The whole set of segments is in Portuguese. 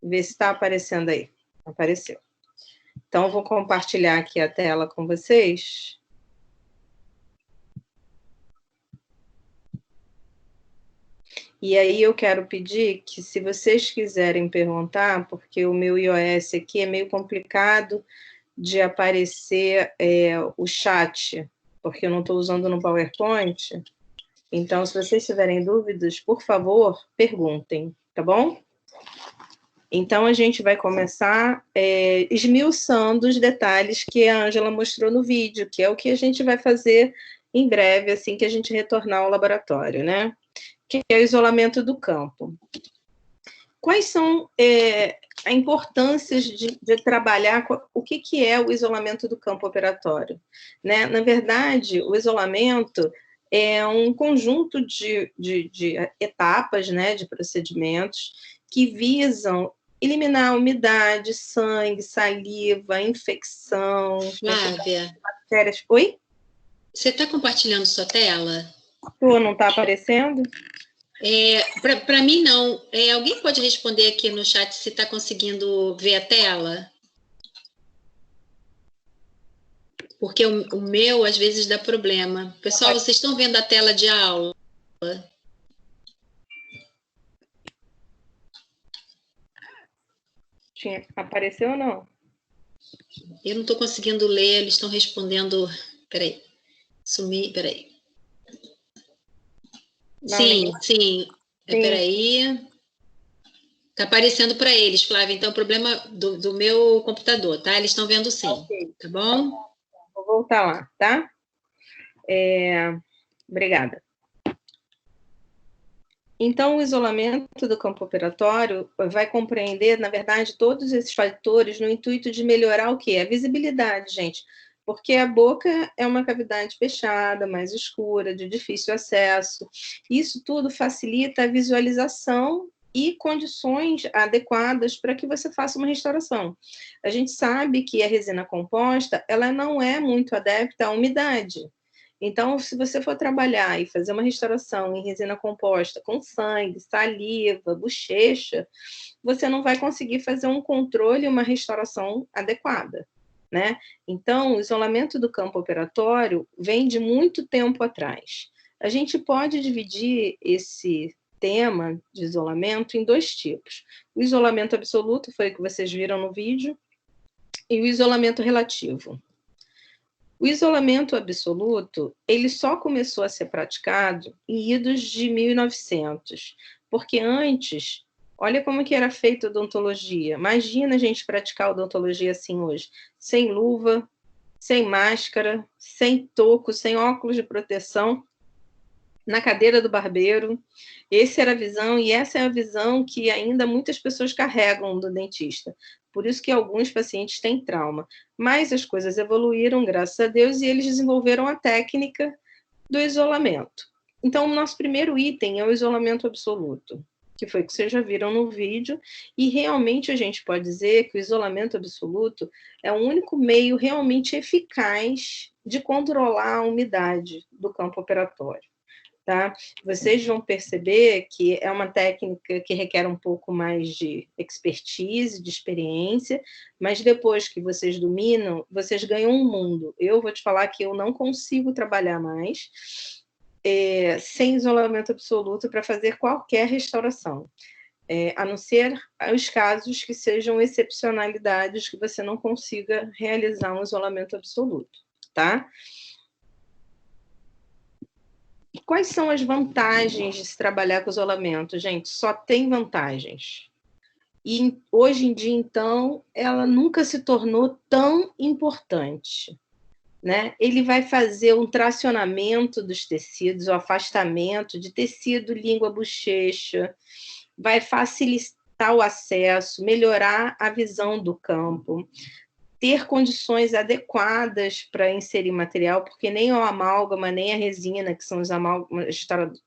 Vê se está aparecendo aí. Apareceu. Então, eu vou compartilhar aqui a tela com vocês. E aí eu quero pedir que, se vocês quiserem perguntar, porque o meu iOS aqui é meio complicado de aparecer o chat, porque eu não estou usando no PowerPoint. Então, se vocês tiverem dúvidas, por favor, perguntem, tá bom? Então, a gente vai começar esmiuçando os detalhes que a Ângela mostrou no vídeo, que é o que a gente vai fazer em breve, assim que a gente retornar ao laboratório, né? Que é o isolamento do campo. Quais são a importância de trabalhar, o que é o isolamento do campo operatório? Né? Na verdade, o isolamento é um conjunto de etapas, né, de procedimentos que visam eliminar a umidade, sangue, saliva, infecção, Flávia, bactérias. Oi? você está compartilhando sua tela? Não está aparecendo? Para mim, não. Alguém pode responder aqui no chat se está conseguindo ver a tela? Porque o meu, às vezes, dá problema. Pessoal, vocês estão vendo a tela de aula? Apareceu ou não? Eu não estou conseguindo ler, eles estão respondendo... Peraí. Peraí. Sim. Peraí. Está aparecendo para eles, Flávia. Então, o problema do meu computador, tá? Eles estão vendo sim. Okay. Tá bom? Vou voltar lá, tá? Obrigada. Então, o isolamento do campo operatório vai compreender, na verdade, todos esses fatores no intuito de melhorar o quê? A visibilidade, gente. Porque a boca é uma cavidade fechada, mais escura, de difícil acesso. Isso tudo facilita a visualização e condições adequadas para que você faça uma restauração. A gente sabe que a resina composta, ela não é muito adepta à umidade. Então, se você for trabalhar e fazer uma restauração em resina composta com sangue, saliva, bochecha, você não vai conseguir fazer um controle e uma restauração adequada, né? Então, o isolamento do campo operatório vem de muito tempo atrás. A gente pode dividir esse tema de isolamento em dois tipos. O isolamento absoluto, foi o que vocês viram no vídeo, e o isolamento relativo. O isolamento absoluto, ele só começou a ser praticado em idos de 1900, porque antes, olha como que era feita a odontologia. Imagina a gente praticar odontologia assim hoje, sem luva, sem máscara, sem toco, sem óculos de proteção, na cadeira do barbeiro. Essa era a visão, e essa é a visão que ainda muitas pessoas carregam do dentista. Por isso que alguns pacientes têm trauma. Mas as coisas evoluíram, graças a Deus, e eles desenvolveram a técnica do isolamento. Então, o nosso primeiro item é o isolamento absoluto, que foi o que vocês já viram no vídeo, e realmente a gente pode dizer que o isolamento absoluto é o único meio realmente eficaz de controlar a umidade do campo operatório. Tá? Vocês vão perceber que é uma técnica que requer um pouco mais de expertise, de experiência, mas depois que vocês dominam, vocês ganham um mundo. Eu vou te falar que eu não consigo trabalhar mais sem isolamento absoluto para fazer qualquer restauração, a não ser os casos que sejam excepcionalidades que você não consiga realizar um isolamento absoluto, tá? Quais são as vantagens de se trabalhar com isolamento? Gente, só tem vantagens. E hoje em dia, então, ela nunca se tornou tão importante, né? Ele vai fazer um tracionamento dos tecidos, o afastamento de tecido, língua, bochecha, vai facilitar o acesso, melhorar a visão do campo, ter condições adequadas para inserir material, porque nem o amálgama, nem a resina, que são os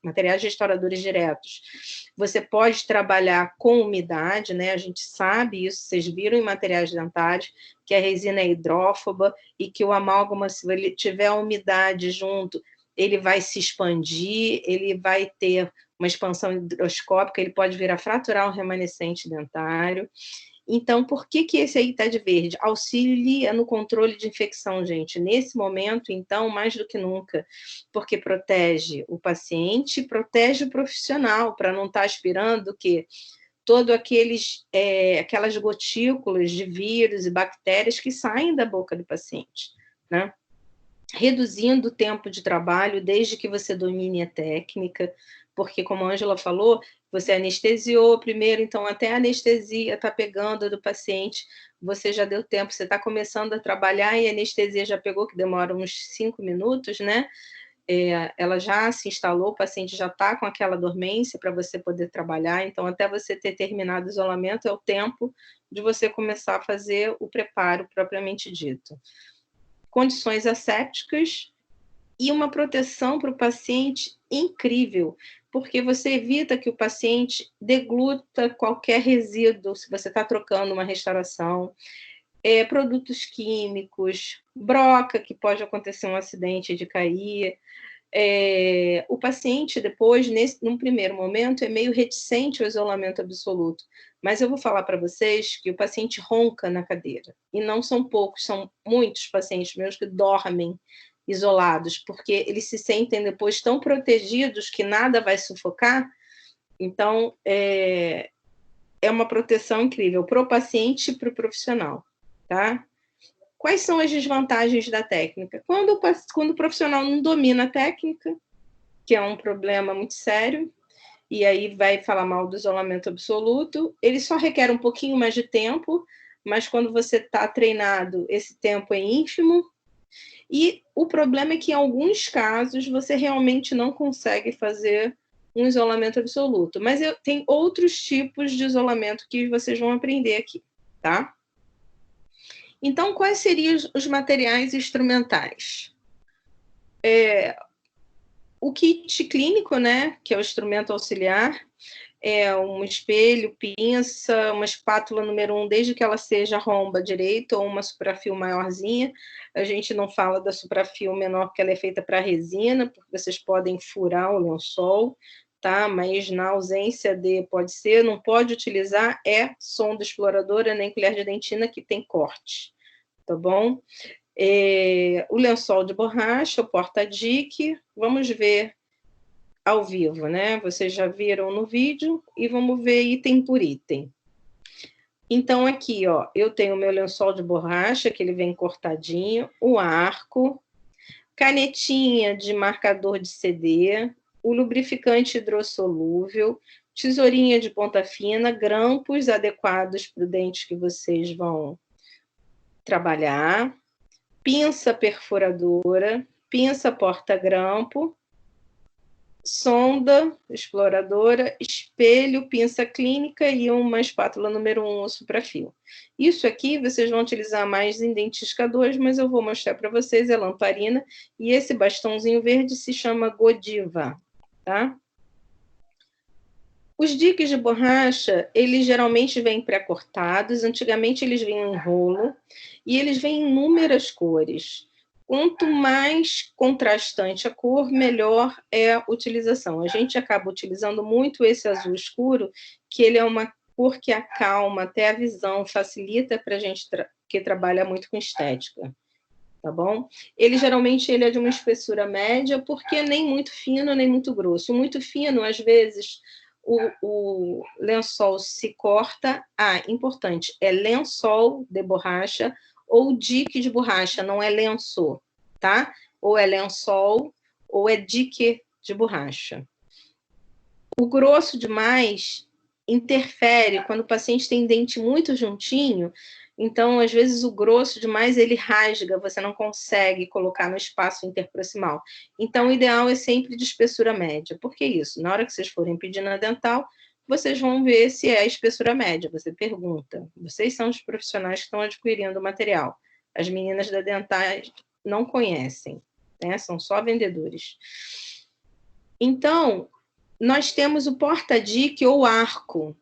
materiais restauradores diretos, você pode trabalhar com umidade, né? A gente sabe isso, vocês viram em materiais dentários, que a resina é hidrófoba e que o amálgama, se ele tiver a umidade junto, ele vai se expandir, ele vai ter uma expansão hidroscópica, ele pode vir a fraturar o remanescente dentário. Então, por que esse aí está de verde? Auxilia no controle de infecção, gente. Nesse momento, então, mais do que nunca, porque protege o paciente, protege o profissional, para não estar aspirando o quê? Todo aquelas gotículas de vírus e bactérias que saem da boca do paciente, né? Reduzindo o tempo de trabalho, desde que você domine a técnica, porque, como a Ângela falou, você anestesiou primeiro, então até a anestesia está pegando do paciente, você já deu tempo, você está começando a trabalhar e a anestesia já pegou, que demora uns 5 minutos, né? Ela já se instalou, o paciente já está com aquela dormência para você poder trabalhar, então até você ter terminado o isolamento é o tempo de você começar a fazer o preparo propriamente dito. Condições assépticas e uma proteção para o paciente incrível, porque você evita que o paciente degluta qualquer resíduo, se você está trocando uma restauração, produtos químicos, broca, que pode acontecer um acidente de cair. O paciente, depois, num primeiro momento, é meio reticente ao isolamento absoluto, mas eu vou falar para vocês que o paciente ronca na cadeira, e não são poucos, são muitos pacientes meus que dormem isolados, porque eles se sentem depois tão protegidos que nada vai sufocar. Então, é uma proteção incrível para o paciente e para o profissional, tá? Quais são as desvantagens da técnica? Quando o profissional não domina a técnica, que é um problema muito sério, e aí vai falar mal do isolamento absoluto, ele só requer um pouquinho mais de tempo, mas quando você está treinado, esse tempo é ínfimo, e o problema é que, em alguns casos, você realmente não consegue fazer um isolamento absoluto. Mas tem outros tipos de isolamento que vocês vão aprender aqui, tá? Então, quais seriam os materiais instrumentais? O kit clínico, né, que é o instrumento auxiliar, um espelho, pinça, uma espátula número 1, desde que ela seja romba direita ou uma suprafio maiorzinha. A gente não fala da suprafio menor, porque ela é feita para resina, porque vocês podem furar o lençol, tá? Mas na ausência pode ser, não pode utilizar sonda exploradora nem colher de dentina, que tem corte, tá bom? O lençol de borracha, o porta-dique, vamos ver ao vivo, né? Vocês já viram no vídeo e vamos ver item por item. Então, aqui, ó, eu tenho o meu lençol de borracha, que ele vem cortadinho, o arco, canetinha de marcador de CD, o lubrificante hidrossolúvel, tesourinha de ponta fina, grampos adequados para o dente que vocês vão trabalhar, pinça perfuradora, pinça porta-grampo, sonda exploradora, espelho, pinça clínica e uma espátula número 1, o suprafio. Isso aqui vocês vão utilizar mais em dentiscadores, mas eu vou mostrar para vocês, é lamparina, e esse bastãozinho verde se chama Godiva, tá? Os diques de borracha, eles geralmente vêm pré-cortados, antigamente eles vinham em rolo, e eles vêm em inúmeras cores. Quanto mais contrastante a cor, melhor é a utilização. A gente acaba utilizando muito esse azul escuro, que ele é uma cor que acalma até a visão, facilita para a gente que trabalha muito com estética, tá bom? Geralmente ele é de uma espessura média, porque nem muito fino, nem muito grosso. Muito fino, às vezes, o lençol se corta. Importante, é lençol de borracha ou dique de borracha, não é lençol, tá? Ou é lençol ou é dique de borracha. O grosso demais interfere quando o paciente tem dente muito juntinho, então, às vezes, o grosso demais, ele rasga, você não consegue colocar no espaço interproximal. Então, o ideal é sempre de espessura média. Por que isso? Na hora que vocês forem pedir na dental, vocês vão ver se é a espessura média. Você pergunta. Vocês são os profissionais que estão adquirindo o material. As meninas da dentais não conhecem, né? São só vendedores. Então, nós temos o porta-dique ou arco,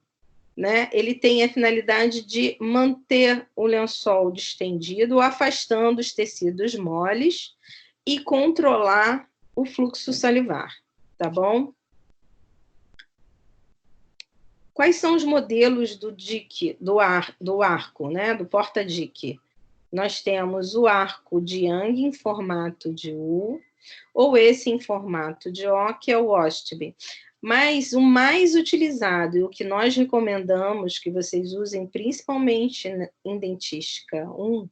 né? Ele tem a finalidade de manter o lençol distendido, afastando os tecidos moles e controlar o fluxo salivar, tá bom? Quais são os modelos do DIC, do arco, né, do porta-DIC? Nós temos o arco de Young em formato de U, ou esse em formato de O, que é o Ostby. Mas o mais utilizado e o que nós recomendamos que vocês usem principalmente em dentística 1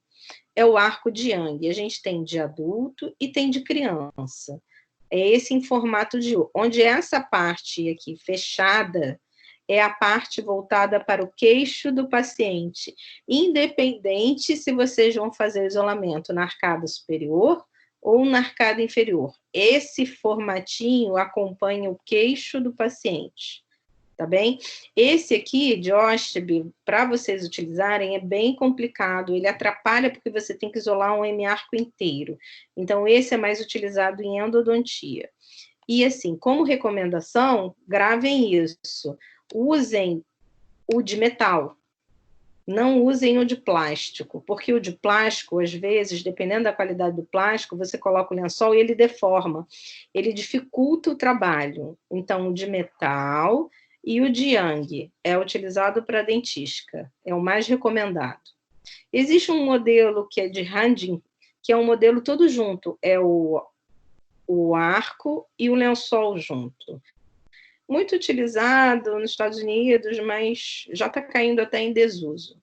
é o arco de Young. A gente tem de adulto e tem de criança. É esse em formato de U, onde essa parte aqui fechada é a parte voltada para o queixo do paciente, independente se vocês vão fazer isolamento na arcada superior ou na arcada inferior. Esse formatinho acompanha o queixo do paciente, tá bem? Esse aqui, de Ostby, para vocês utilizarem, é bem complicado, ele atrapalha porque você tem que isolar um hemiarco inteiro. Então, esse é mais utilizado em endodontia. E, assim, como recomendação, gravem isso. Usem o de metal, não usem o de plástico, porque o de plástico, às vezes, dependendo da qualidade do plástico, você coloca o lençol e ele deforma, ele dificulta o trabalho. Então, o de metal e o de Young é utilizado para dentística, é o mais recomendado. Existe um modelo que é de Handing, que é um modelo todo junto, é o arco e o lençol junto. Muito utilizado nos Estados Unidos, mas já está caindo até em desuso,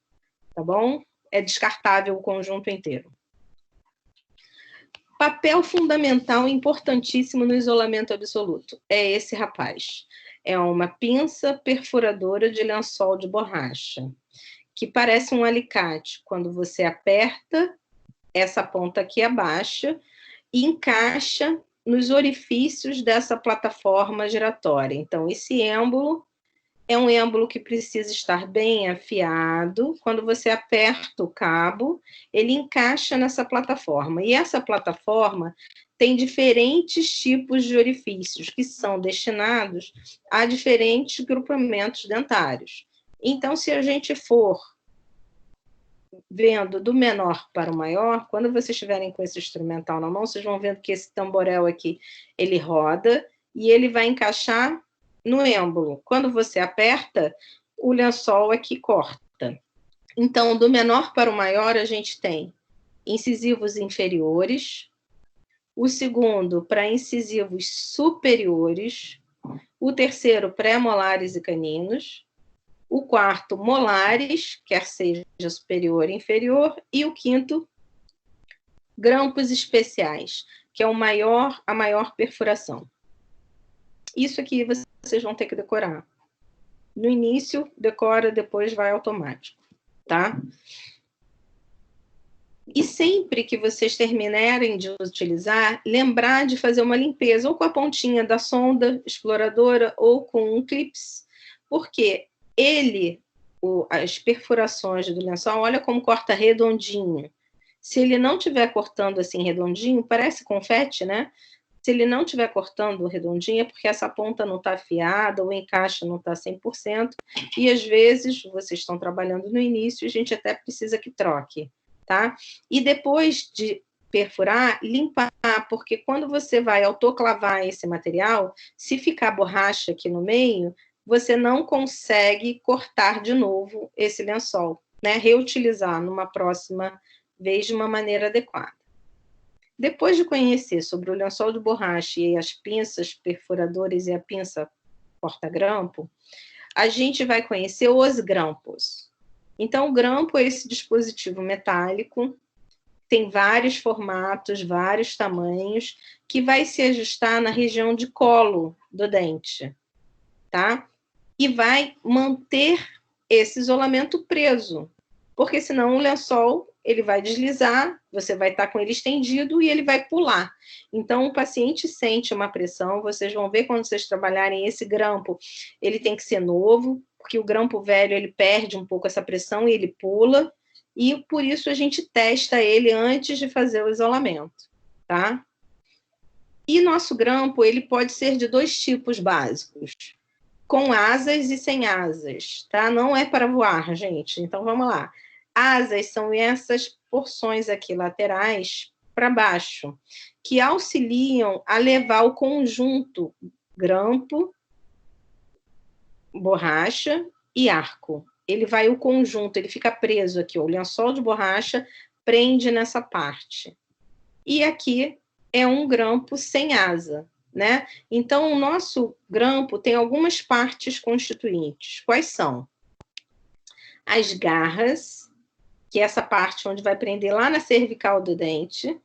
tá bom? É descartável o conjunto inteiro. Papel fundamental importantíssimo no isolamento absoluto é esse, rapaz. É uma pinça perfuradora de lençol de borracha, que parece um alicate. Quando você aperta, essa ponta aqui abaixa e encaixa nos orifícios dessa plataforma giratória. Então, esse êmbolo é um êmbolo que precisa estar bem afiado. Quando você aperta o cabo, ele encaixa nessa plataforma. E essa plataforma tem diferentes tipos de orifícios que são destinados a diferentes grupamentos dentários. Então, se a gente for vendo do menor para o maior, quando vocês estiverem com esse instrumental na mão, vocês vão vendo que esse tamborel aqui, ele roda e ele vai encaixar no êmbolo. Quando você aperta, o lençol aqui corta. Então, do menor para o maior, a gente tem incisivos inferiores, o segundo para incisivos superiores, o terceiro pré-molares e caninos, o quarto, molares, quer seja superior ou inferior, e o quinto, grampos especiais, que é a maior perfuração. Isso aqui vocês vão ter que decorar. No início, decora, depois vai automático, tá? E sempre que vocês terminarem de utilizar, lembrar de fazer uma limpeza, ou com a pontinha da sonda exploradora, ou com um clips, porque as perfurações do lençol, olha como corta redondinho. Se ele não estiver cortando assim redondinho, parece confete, né? Se ele não estiver cortando redondinho, é porque essa ponta não está afiada, o encaixe não está 100%, e às vezes vocês estão trabalhando no início, a gente até precisa que troque, tá? E depois de perfurar, limpar, porque quando você vai autoclavar esse material, se ficar borracha aqui no meio, você não consegue cortar de novo esse lençol, né? Reutilizar numa próxima vez de uma maneira adequada. Depois de conhecer sobre o lençol de borracha e as pinças perfuradoras e a pinça porta-grampo, a gente vai conhecer os grampos. Então, o grampo é esse dispositivo metálico, tem vários formatos, vários tamanhos, que vai se ajustar na região de colo do dente, tá? E vai manter esse isolamento preso, porque senão o lençol ele vai deslizar, você vai estar com ele estendido e ele vai pular. Então, o paciente sente uma pressão, vocês vão ver quando vocês trabalharem esse grampo, ele tem que ser novo, porque o grampo velho ele perde um pouco essa pressão e ele pula, e por isso a gente testa ele antes de fazer o isolamento, tá? E nosso grampo, ele pode ser de 2 tipos básicos, com asas e sem asas, tá? Não é para voar, gente. Então, vamos lá. Asas são essas porções aqui laterais para baixo, que auxiliam a levar o conjunto grampo, borracha e arco. Ele vai o conjunto, ele fica preso aqui, o lençol de borracha prende nessa parte. E aqui é um grampo sem asa, né? Então, o nosso grampo tem algumas partes constituintes. Quais são? As garras, que é essa parte onde vai prender lá na cervical do dente.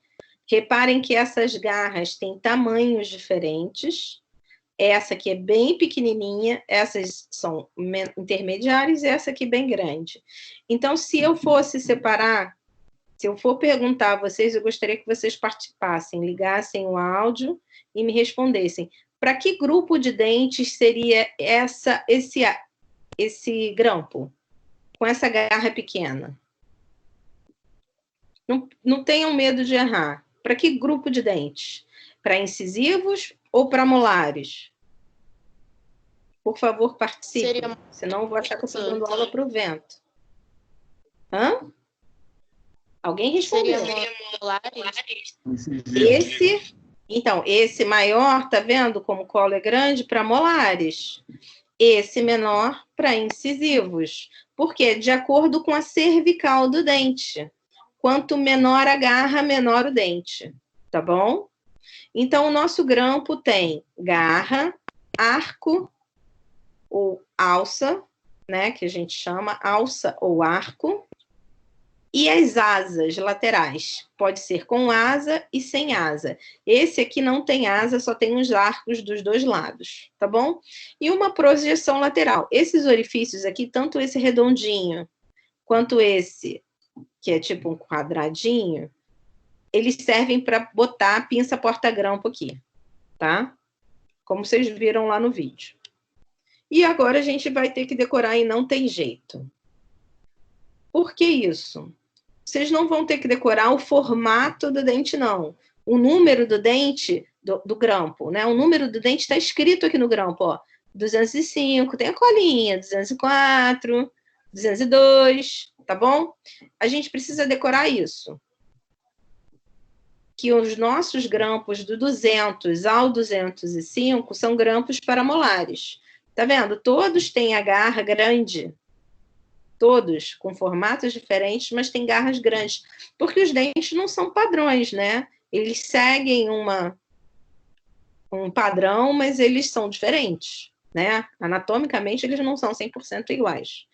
Reparem que essas garras têm tamanhos diferentes. Essa aqui é bem pequenininha, essas são intermediárias e essa aqui bem grande. Então, se eu fosse separar, se eu for perguntar a vocês, eu gostaria que vocês participassem, ligassem o áudio e me respondessem. Para que grupo de dentes seria esse grampo? Com essa garra pequena? Não tenham medo de errar. Para que grupo de dentes? Para incisivos ou para molares? Por favor, participe. Senão eu vou achar que eu estou dando aula para o vento. Hã? Alguém respondeu. Seria molares? Esse maior, tá vendo como o colo é grande? Para molares. Esse menor para incisivos. Por quê? De acordo com a cervical do dente. Quanto menor a garra, menor o dente. Tá bom? Então, o nosso grampo tem garra, arco ou alça, né? Que a gente chama alça ou arco. E as asas laterais. Pode ser com asa e sem asa. Esse aqui não tem asa, só tem os arcos dos dois lados, tá bom? E uma projeção lateral. Esses orifícios aqui, tanto esse redondinho, quanto esse, que é tipo um quadradinho, eles servem para botar a pinça porta-grampo aqui, tá? Como vocês viram lá no vídeo. E agora a gente vai ter que decorar e não tem jeito. Por que isso? Vocês não vão ter que decorar o formato do dente, não. O número do dente, do grampo, né? O número do dente está escrito aqui no grampo, ó. 205, tem a colinha, 204, 202, tá bom? A gente precisa decorar isso. Que os nossos grampos do 200 ao 205 são grampos para molares. Tá vendo? Todos têm a garra grande. Todos com formatos diferentes, mas tem garras grandes. Porque os dentes não são padrões, né? Eles seguem um padrão, mas eles são diferentes, né? Anatomicamente, eles não são 100% iguais.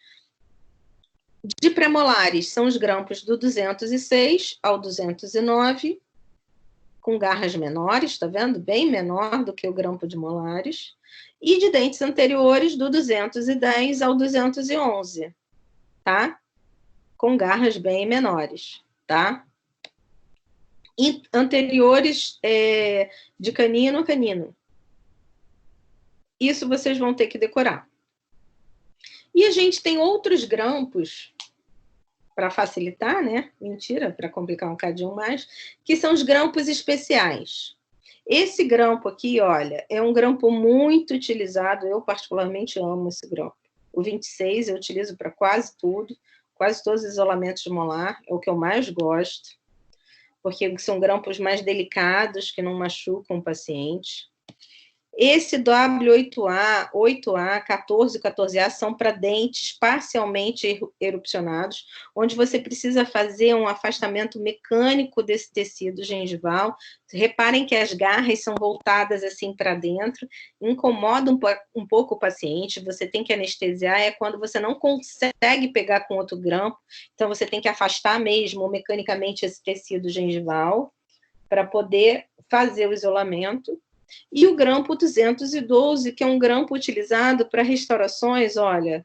De premolares, são os grampos do 206 ao 209, com garras menores, tá vendo? Bem menor do que o grampo de molares. E de dentes anteriores, do 210 ao 211. Tá? Com garras bem menores, tá? E anteriores de canino a canino. Isso vocês vão ter que decorar. E a gente tem outros grampos, para facilitar, né? Mentira, para complicar um bocadinho mais, que são os grampos especiais. Esse grampo aqui, olha, é um grampo muito utilizado, eu particularmente amo esse grampo. O 26 eu utilizo para quase tudo, quase todos os isolamentos de molar, é o que eu mais gosto, porque são grampos mais delicados, que não machucam o paciente. Esse W8A, 8A, 14 e 14A são para dentes parcialmente erupcionados, onde você precisa fazer um afastamento mecânico desse tecido gengival. Reparem que as garras são voltadas assim para dentro, incomoda um pouco o paciente, você tem que anestesiar, é quando você não consegue pegar com outro grampo, então você tem que afastar mesmo mecanicamente esse tecido gengival para poder fazer o isolamento. E o grampo 212, que é um grampo utilizado para restaurações, olha,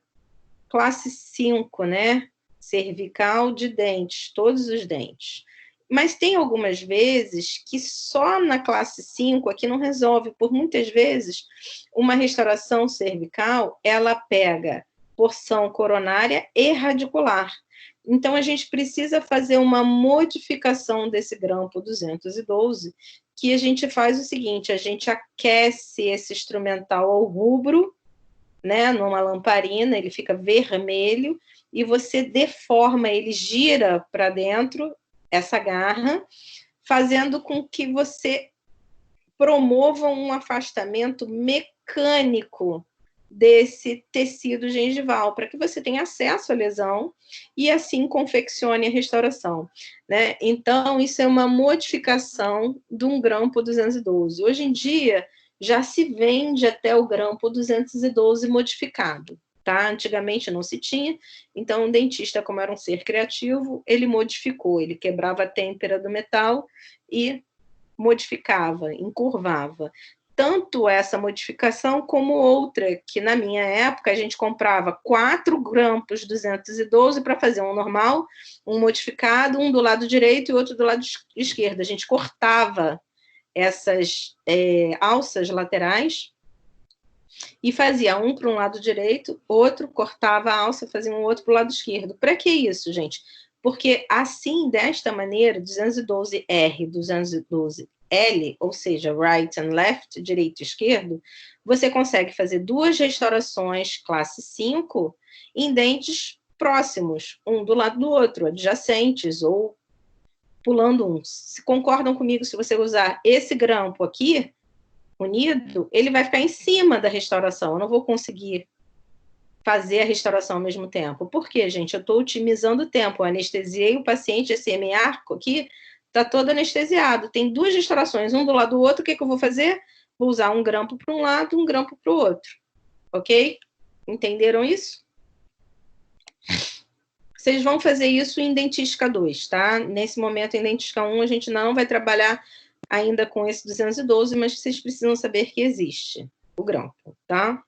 classe 5, né? Cervical de dentes, todos os dentes. Mas tem algumas vezes que só na classe 5 aqui não resolve, por muitas vezes uma restauração cervical, ela pega porção coronária e radicular. Então, a gente precisa fazer uma modificação desse grampo 212, que a gente faz o seguinte, a gente aquece esse instrumental ao rubro, né, numa lamparina, ele fica vermelho, e você deforma, ele gira para dentro, essa garra, fazendo com que você promova um afastamento mecânico desse tecido gengival, para que você tenha acesso à lesão e assim confeccione a restauração, né? Então, isso é uma modificação de um grampo 212. Hoje em dia, já se vende até o grampo 212 modificado, tá? Antigamente não se tinha, então o dentista, como era um ser criativo, ele modificou, ele quebrava a têmpera do metal e modificava, encurvava. Tanto essa modificação como outra, que na minha época a gente comprava 4 grampos 212 para fazer um normal, um modificado, um do lado direito e outro do lado esquerdo. A gente cortava essas alças laterais e fazia um para um lado direito, outro cortava a alça, fazia um outro para o lado esquerdo. Para que isso, gente? Porque assim, desta maneira, 212R, 212L, ou seja, right and left, direito e esquerdo, você consegue fazer 2 restaurações classe 5 em dentes próximos, um do lado do outro, adjacentes ou pulando um. Se concordam comigo, se você usar esse grampo aqui, unido, ele vai ficar em cima da restauração. Eu não vou conseguir fazer a restauração ao mesmo tempo. Por quê, gente? Eu estou otimizando o tempo. Eu anestesiei o paciente, esse hemiarco aqui está todo anestesiado. Tem 2 restaurações, um do lado do outro. O que eu vou fazer? Vou usar um grampo para um lado, um grampo para o outro. Ok? Entenderam isso? Vocês vão fazer isso em dentística 2, tá? Nesse momento, em dentística 1, a gente não vai trabalhar ainda com esse 212, mas vocês precisam saber que existe o grampo, tá?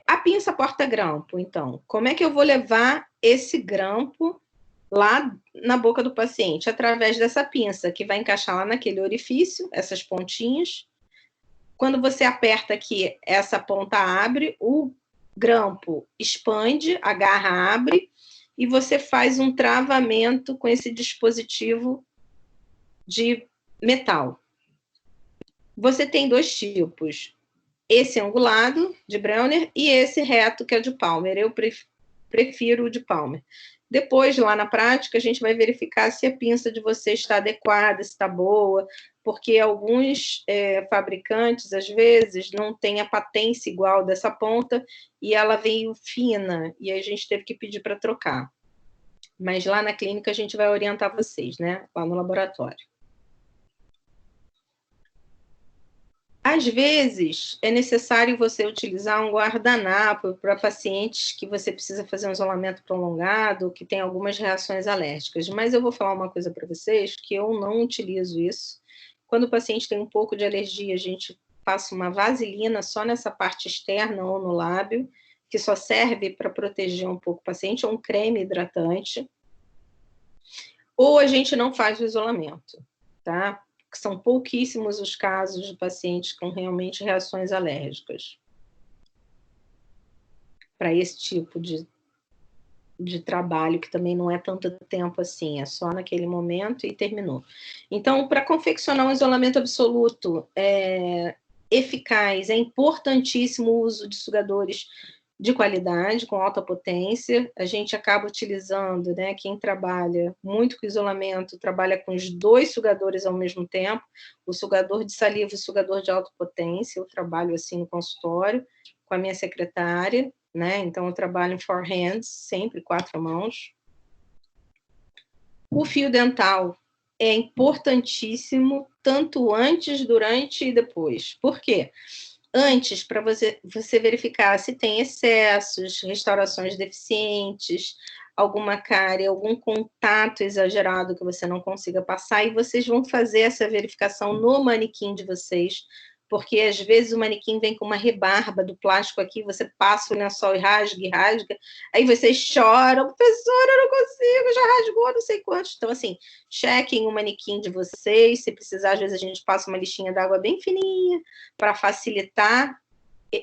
A pinça porta-grampo, então. Como é que eu vou levar esse grampo lá na boca do paciente? Através dessa pinça, que vai encaixar lá naquele orifício, essas pontinhas. Quando você aperta aqui, essa ponta abre, o grampo expande, a garra abre, e você faz um travamento com esse dispositivo de metal. Você tem 2 tipos. Esse angulado, de Brauner, e esse reto, que é de Palmer. Eu prefiro o de Palmer. Depois, lá na prática, a gente vai verificar se a pinça de você está adequada, se está boa, porque alguns fabricantes, às vezes, não têm a patência igual dessa ponta e ela veio fina, e a gente teve que pedir para trocar. Mas lá na clínica a gente vai orientar vocês, né? Lá no laboratório. Às vezes, é necessário você utilizar um guardanapo para pacientes que você precisa fazer um isolamento prolongado, que tem algumas reações alérgicas. Mas eu vou falar uma coisa para vocês, que eu não utilizo isso. Quando o paciente tem um pouco de alergia, a gente passa uma vaselina só nessa parte externa ou no lábio, que só serve para proteger um pouco o paciente, ou um creme hidratante. Ou a gente não faz o isolamento, tá? São pouquíssimos os casos de pacientes com realmente reações alérgicas para esse tipo de trabalho, que também não é tanto tempo assim, é só naquele momento e terminou. Então, para confeccionar um isolamento absoluto eficaz, é importantíssimo o uso de sugadores de qualidade, com alta potência. A gente acaba utilizando, né, quem trabalha muito com isolamento, trabalha com os 2 sugadores ao mesmo tempo, o sugador de saliva e o sugador de alta potência. Eu trabalho assim no consultório, com a minha secretária, né, então eu trabalho em 4 hands, sempre 4 mãos. O fio dental é importantíssimo, tanto antes, durante e depois. Por quê? Antes, para você verificar se tem excessos, restaurações deficientes, alguma cárie, algum contato exagerado que você não consiga passar, e vocês vão fazer essa verificação no manequim de vocês, porque às vezes o manequim vem com uma rebarba do plástico aqui, você passa o lençol e rasga, aí vocês choram, professora, eu não consigo, já rasgou não sei quantos. Então, assim, chequem o manequim de vocês, se precisar, às vezes a gente passa uma lixinha d'água bem fininha, para facilitar a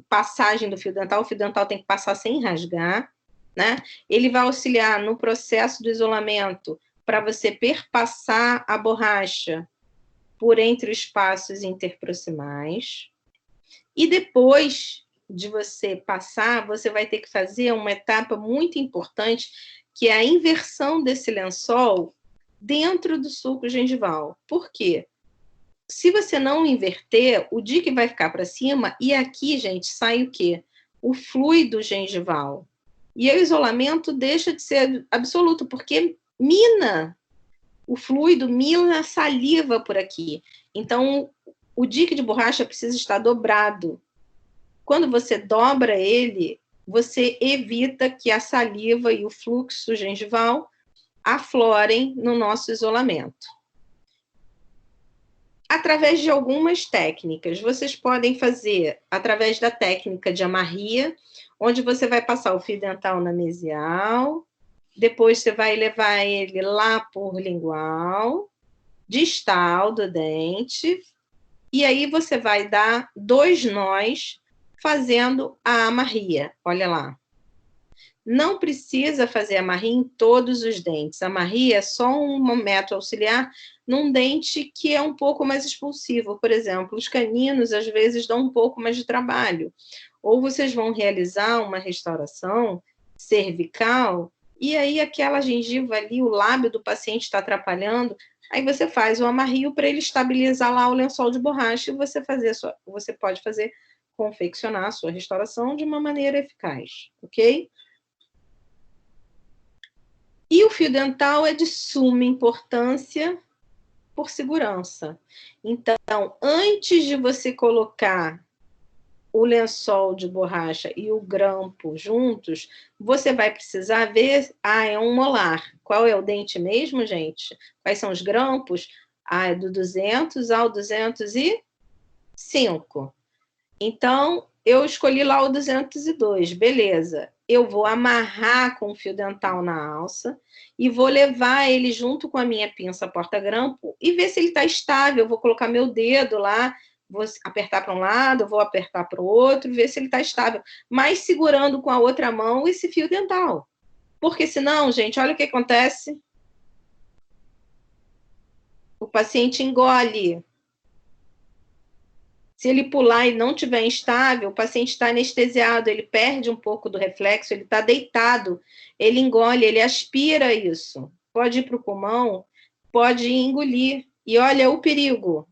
passagem do fio dental. O fio dental tem que passar sem rasgar, né? Ele vai auxiliar no processo do isolamento para você perpassar a borracha por entre os espaços interproximais. E depois de você passar, você vai ter que fazer uma etapa muito importante, que é a inversão desse lençol dentro do suco gengival. Por quê? Se você não inverter, o dique vai ficar para cima e aqui, gente, sai o quê? O fluido gengival. E o isolamento deixa de ser absoluto, porque mina o fluido, mina a saliva por aqui. Então, o dique de borracha precisa estar dobrado. Quando você dobra ele, você evita que a saliva e o fluxo gengival aflorem no nosso isolamento. Através de algumas técnicas. Vocês podem fazer através da técnica de amarria, onde você vai passar o fio dental na mesial, depois você vai levar ele lá por lingual, distal do dente, e aí você vai dar 2 nós fazendo a amarria. Olha lá. Não precisa fazer amarria em todos os dentes. A amarria é só um método auxiliar num dente que é um pouco mais expulsivo. Por exemplo, os caninos, às vezes, dão um pouco mais de trabalho. Ou vocês vão realizar uma restauração cervical, e aí aquela gengiva ali, o lábio do paciente está atrapalhando, aí você faz o amarrio para ele estabilizar lá o lençol de borracha e você pode fazer, confeccionar a sua restauração de uma maneira eficaz, ok? E o fio dental é de suma importância por segurança. Então, antes de você colocar o lençol de borracha e o grampo juntos, você vai precisar ver, é um molar. Qual é o dente mesmo, gente? Quais são os grampos? É do 200 ao 205. Então, eu escolhi lá o 202, beleza. Eu vou amarrar com o fio dental na alça e vou levar ele junto com a minha pinça porta-grampo e ver se ele está estável. Eu vou colocar meu dedo lá, vou apertar para um lado, vou apertar para o outro, ver se ele está estável. Mas segurando com a outra mão esse fio dental. Porque senão, gente, olha o que acontece. O paciente engole. Se ele pular e não estiver instável, o paciente está anestesiado, ele perde um pouco do reflexo, ele está deitado, ele engole, ele aspira isso. Pode ir para o pulmão, pode engolir. E olha o perigo.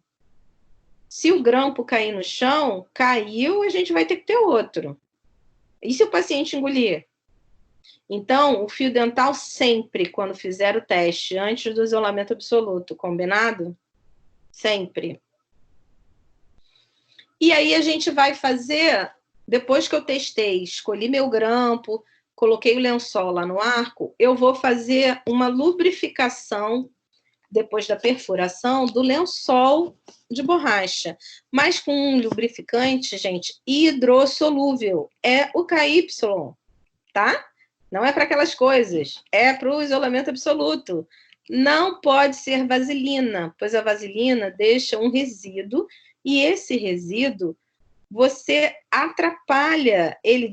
Se o grampo cair no chão, caiu, a gente vai ter que ter outro. E se o paciente engolir? Então, o fio dental sempre, quando fizer o teste, antes do isolamento absoluto, combinado? Sempre. E aí a gente vai fazer, depois que eu testei, escolhi meu grampo, coloquei o lençol lá no arco, eu vou fazer uma lubrificação, depois da perfuração, do lençol de borracha. Mas com um lubrificante, gente, hidrossolúvel. É o KY, tá? Não é para aquelas coisas, é para o isolamento absoluto. Não pode ser vaselina, pois a vaselina deixa um resíduo e esse resíduo você atrapalha, ele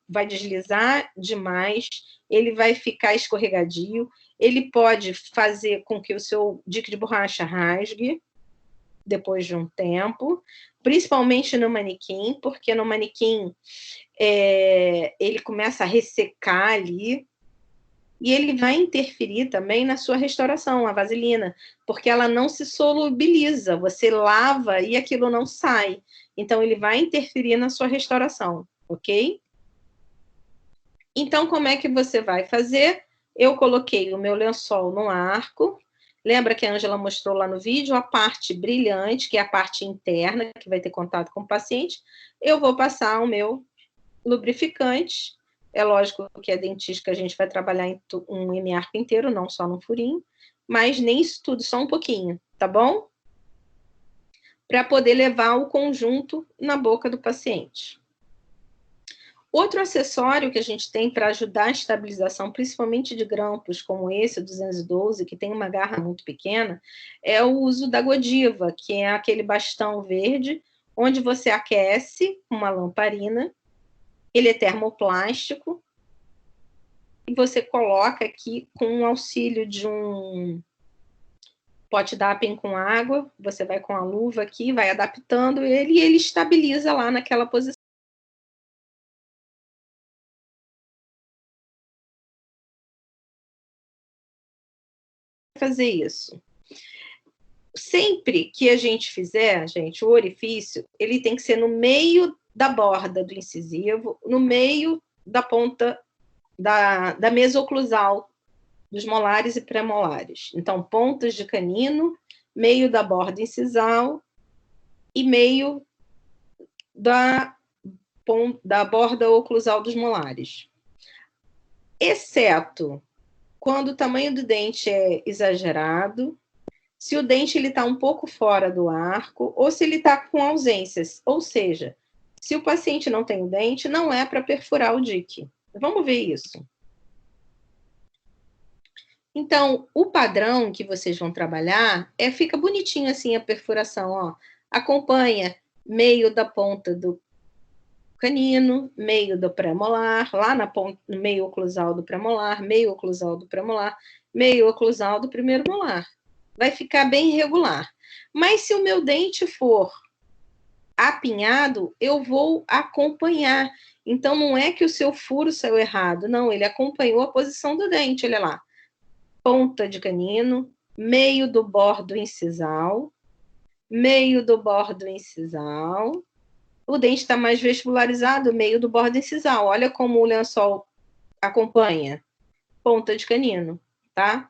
vai deslizar demais, ele vai ficar escorregadio, ele pode fazer com que o seu dique de borracha rasgue depois de um tempo, principalmente no manequim, porque no manequim ele começa a ressecar ali, e ele vai interferir também na sua restauração, a vaselina, porque ela não se solubiliza, você lava e aquilo não sai. Então, ele vai interferir na sua restauração, ok? Então, como é que você vai fazer? Eu coloquei o meu lençol no arco. Lembra que a Ângela mostrou lá no vídeo a parte brilhante, que é a parte interna, que vai ter contato com o paciente. Eu vou passar o meu lubrificante. É lógico que a dentística a gente vai trabalhar em um hemiarco inteiro, não só no furinho, mas nem isso tudo, só um pouquinho, tá bom? Para poder levar o conjunto na boca do paciente. Outro acessório que a gente tem para ajudar a estabilização, principalmente de grampos como esse, o 212, que tem uma garra muito pequena, é o uso da Godiva, que é aquele bastão verde, onde você aquece uma lamparina. Ele é termoplástico e você coloca aqui com o auxílio de um pote Dappen com água, você vai com a luva aqui, vai adaptando ele e ele estabiliza lá naquela posição. fazer isso? Sempre que a gente fizer, gente, o orifício, ele tem que ser no meio da borda do incisivo, no meio da ponta da mesoclusal dos molares e pré-molares. Então, pontas de canino, meio da borda incisal e meio da borda oclusal dos molares. Exceto quando o tamanho do dente é exagerado, se o dente está um pouco fora do arco, ou se ele está com ausências. Ou seja, se o paciente não tem o dente, não é para perfurar o dique. Vamos ver isso. Então, o padrão que vocês vão trabalhar fica bonitinho assim a perfuração, ó. Acompanha meio da ponta do canino, meio do pré-molar, lá na ponta, no meio oclusal do pré-molar, meio oclusal do pré-molar, meio oclusal do primeiro molar. Vai ficar bem irregular. Mas se o meu dente for apinhado, eu vou acompanhar. Então, não é que o seu furo saiu errado, não, ele acompanhou a posição do dente, olha lá. Ponta de canino, meio do bordo incisal, meio do bordo incisal. O dente está mais vestibularizado, meio do bordo incisal. Olha como o lençol acompanha. Ponta de canino, tá?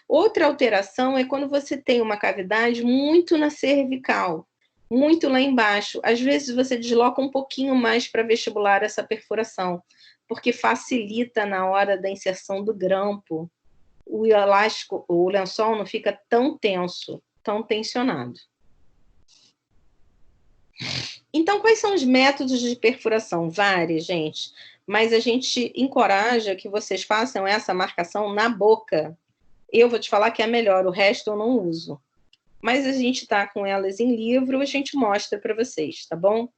Outra alteração é quando você tem uma cavidade muito na cervical, muito lá embaixo. Às vezes você desloca um pouquinho mais para vestibular essa perfuração, porque facilita na hora da inserção do grampo. O elástico, o lençol não fica tão tenso, tão tensionado. Então, quais são os métodos de perfuração? Vários, gente, mas a gente encoraja que vocês façam essa marcação na boca. Eu vou te falar que é melhor, o resto eu não uso. Mas a gente está com elas em livro, a gente mostra para vocês, tá bom?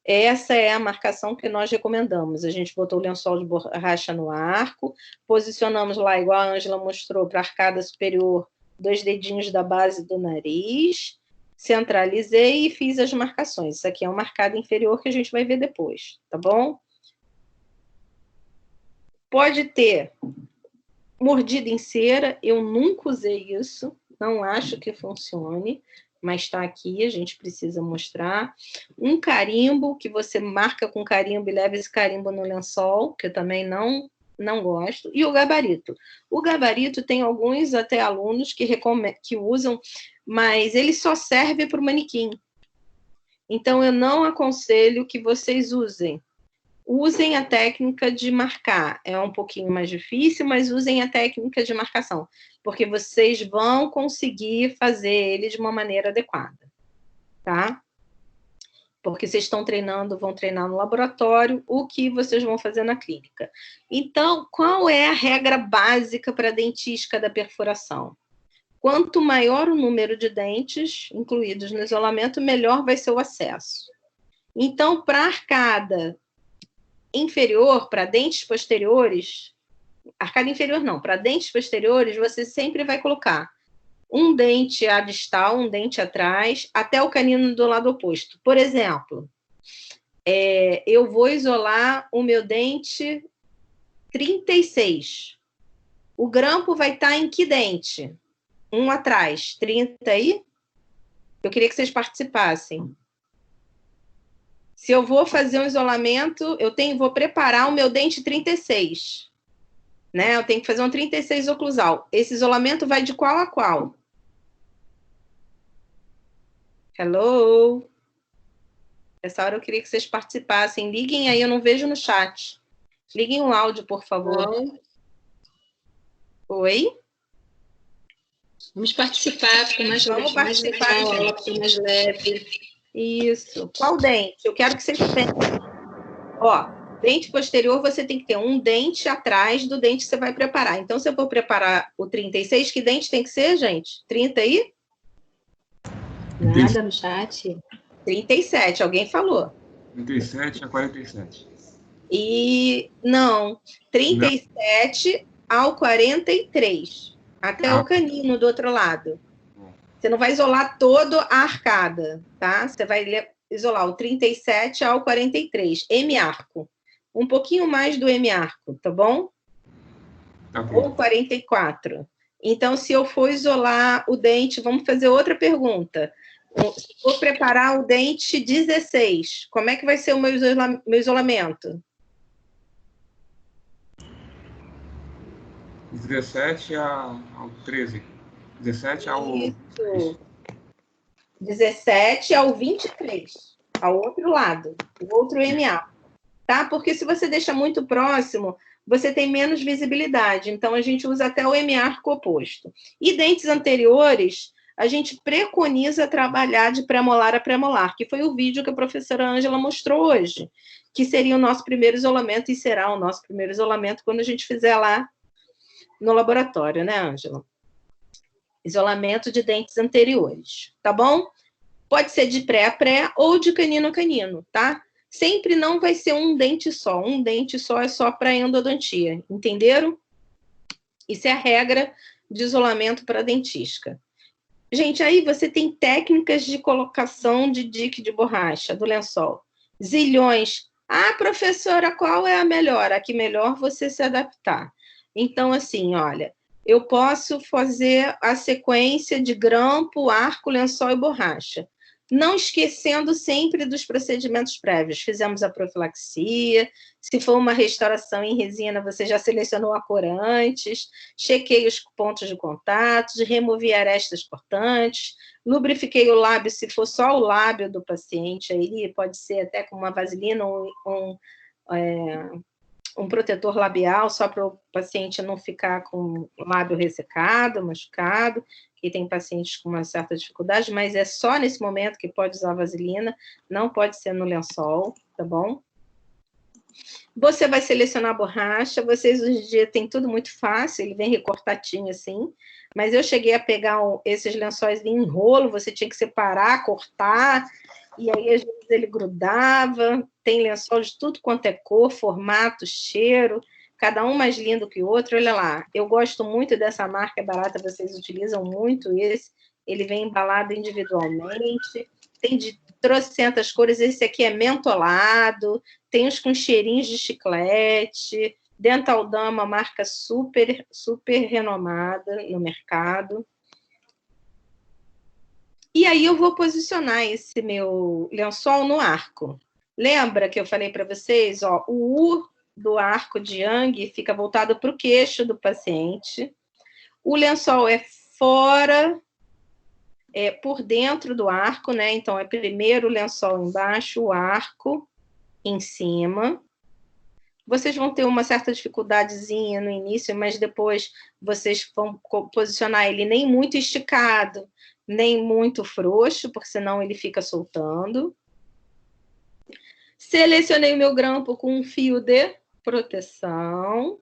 Essa é a marcação que nós recomendamos. A gente botou o lençol de borracha no arco, posicionamos lá, igual a Ângela mostrou, para a arcada superior, 2 dedinhos da base do nariz, centralizei e fiz as marcações. Isso aqui é uma arcada inferior que a gente vai ver depois, tá bom? Pode ter mordida em cera, eu nunca usei isso, não acho que funcione, mas está aqui, a gente precisa mostrar. Um carimbo, que você marca com carimbo e leva esse carimbo no lençol, que eu também não gosto. E o gabarito. O gabarito tem alguns até alunos que usam, mas ele só serve para o manequim. Então, eu não aconselho que vocês usem. Usem a técnica de marcar. É um pouquinho mais difícil, mas usem a técnica de marcação, porque vocês vão conseguir fazer ele de uma maneira adequada, tá? Porque vocês estão treinando, vão treinar no laboratório, o que vocês vão fazer na clínica. Então, qual é a regra básica para a dentística da perfuração? Quanto maior o número de dentes incluídos no isolamento, melhor vai ser o acesso. Então, para a arcada inferior, para dentes posteriores, arcada inferior não, para dentes posteriores, você sempre vai colocar um dente à distal, um dente atrás, até o canino do lado oposto. Por exemplo, eu vou isolar o meu dente 36. O grampo vai estar em que dente? Um atrás, 30 aí? Eu queria que vocês participassem. Se eu vou fazer um isolamento, vou preparar o meu dente 36. Né? Eu tenho que fazer um 36 oclusal. Esse isolamento vai de qual a qual? Hello? Essa hora eu queria que vocês participassem. Liguem aí, eu não vejo no chat. Liguem o áudio, por favor. Oi? Vamos participar, fica mais legal, fica mais leve. Isso. Qual dente? Eu quero que vocês pensem. Ó, dente posterior, você tem que ter um dente atrás do dente que você vai preparar. Então, se eu for preparar o 36, que dente tem que ser, gente? 30 aí? Nada no chat. 37, alguém falou. 37 a 47. E não, 37 ao 43. Até o canino do outro lado. Você não vai isolar toda a arcada, tá? Você vai isolar o 37 ao 43, M-arco. Um pouquinho mais do M-arco, tá bom? Tá bom. Ou 44. Então, se eu for isolar o dente, vamos fazer outra pergunta. Se eu for preparar o dente 16, como é que vai ser o meu isolamento? 17 ao 13. 17 ao... Isso. 17 ao 23, ao outro lado, o outro MA. Tá? Porque se você deixa muito próximo, você tem menos visibilidade. Então, a gente usa até o MA arco oposto. E dentes anteriores, a gente preconiza trabalhar de pré-molar a pré-molar, que foi o vídeo que a professora Ângela mostrou hoje, que seria o nosso primeiro isolamento e será o nosso primeiro isolamento quando a gente fizer lá no laboratório, né, Ângela? Isolamento de dentes anteriores, tá bom? Pode ser de pré a pré ou de canino a canino, tá? Sempre não vai ser um dente só. Um dente só é só para endodontia, entenderam? Isso é a regra de isolamento para dentística. Gente, aí você tem técnicas de colocação de dique de borracha do lençol. Zilhões. Ah, professora, qual é a melhor? A que melhor você se adaptar. Então, assim, olha, eu posso fazer a sequência de grampo, arco, lençol e borracha. Não esquecendo sempre dos procedimentos prévios. Fizemos a profilaxia, se for uma restauração em resina, você já selecionou a cor antes, chequei os pontos de contato, removi arestas cortantes, lubrifiquei o lábio, se for só o lábio do paciente, aí pode ser até com uma vaselina ou um protetor labial, só para o paciente não ficar com o lábio ressecado, machucado, que tem pacientes com uma certa dificuldade, mas é só nesse momento que pode usar vaselina, não pode ser no lençol, tá bom? Você vai selecionar a borracha, vocês hoje em dia tem tudo muito fácil, ele vem recortadinho assim, mas eu cheguei a pegar esses lençóis em rolo, você tinha que separar, cortar, e aí às vezes ele grudava, tem lençol de tudo quanto é cor, formato, cheiro, cada um mais lindo que o outro, olha lá, eu gosto muito dessa marca, é barata, vocês utilizam muito esse, ele vem embalado individualmente, tem de trocentas cores, esse aqui é mentolado, tem uns com cheirinhos de chiclete, Dental Dama, marca super, super renomada no mercado. E aí eu vou posicionar esse meu lençol no arco. Lembra que eu falei para vocês, ó, o U do arco de Yang fica voltado para o queixo do paciente. O lençol é fora, por dentro do arco, né? Então, é primeiro o lençol embaixo, o arco em cima. Vocês vão ter uma certa dificuldadezinha no início, mas depois vocês vão posicionar ele nem muito esticado, nem muito frouxo, porque senão ele fica soltando. Selecionei o meu grampo com um fio de proteção.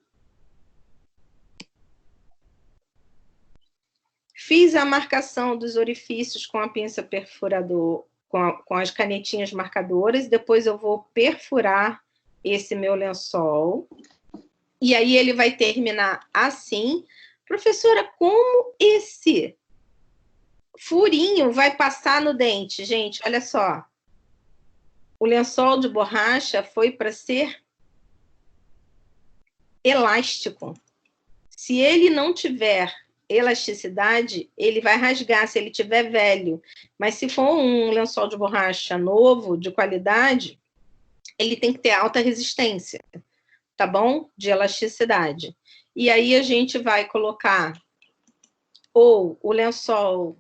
Fiz a marcação dos orifícios com a pinça perfurador, com as canetinhas marcadoras, depois eu vou perfurar esse meu lençol, e aí ele vai terminar assim. Professora, como esse furinho vai passar no dente? Gente, olha só. O lençol de borracha foi para ser elástico. Se ele não tiver elasticidade, ele vai rasgar se ele tiver velho. Mas se for um lençol de borracha novo, de qualidade, ele tem que ter alta resistência, tá bom? De elasticidade. E aí a gente vai colocar ou o lençol,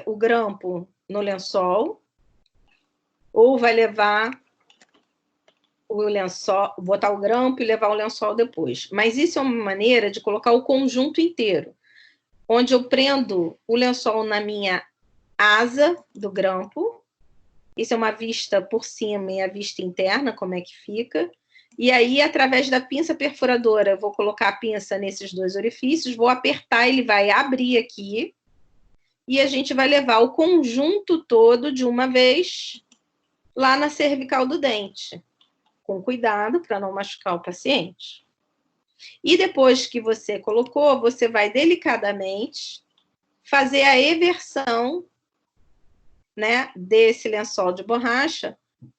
o grampo no lençol, ou vai levar o lençol, botar o grampo e levar o lençol depois. Mas isso é uma maneira de colocar o conjunto inteiro, onde eu prendo o lençol na minha asa do grampo. Isso é uma vista por cima e a vista interna, como é que fica. E aí, através da pinça perfuradora, eu vou colocar a pinça nesses dois orifícios, vou apertar, ele vai abrir aqui, e a gente vai levar o conjunto todo de uma vez lá na cervical do dente, com cuidado para não machucar o paciente. E depois que você colocou, você vai delicadamente fazer a eversão, né, desse lençol de borracha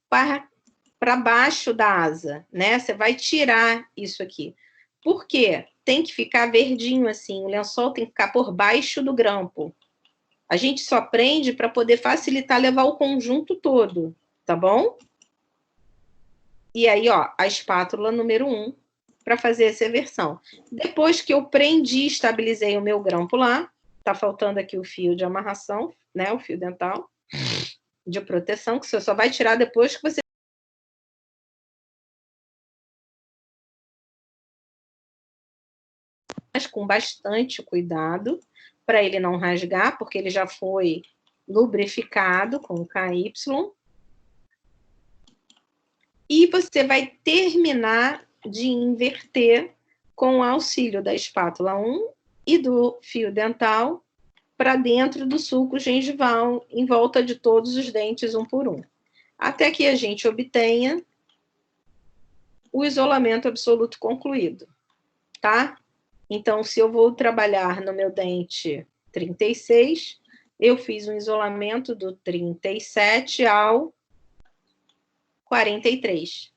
para baixo da asa, né? Você vai tirar isso aqui. Por quê? Tem que ficar verdinho assim, o lençol tem que ficar por baixo do grampo. A gente só prende para poder facilitar levar o conjunto todo, tá bom? E aí, ó, a espátula número 1 para fazer essa versão. Depois que eu prendi, estabilizei o meu grampo lá, tá faltando aqui o fio de amarração, né, o fio dental de proteção, que você só vai tirar depois que você... Mas com bastante cuidado, para ele não rasgar, porque ele já foi lubrificado com o KY. E você vai terminar de inverter com o auxílio da espátula 1 e do fio dental para dentro do sulco gengival, em volta de todos os dentes, um por um. Até que a gente obtenha o isolamento absoluto concluído, tá? Então, se eu vou trabalhar no meu dente 36, eu fiz um isolamento do 37 ao 43.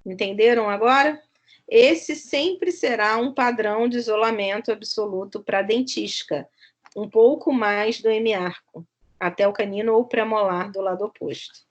Entenderam agora? Esse sempre será um padrão de isolamento absoluto para dentística, um pouco mais do hemiarco, até o canino ou premolar do lado oposto.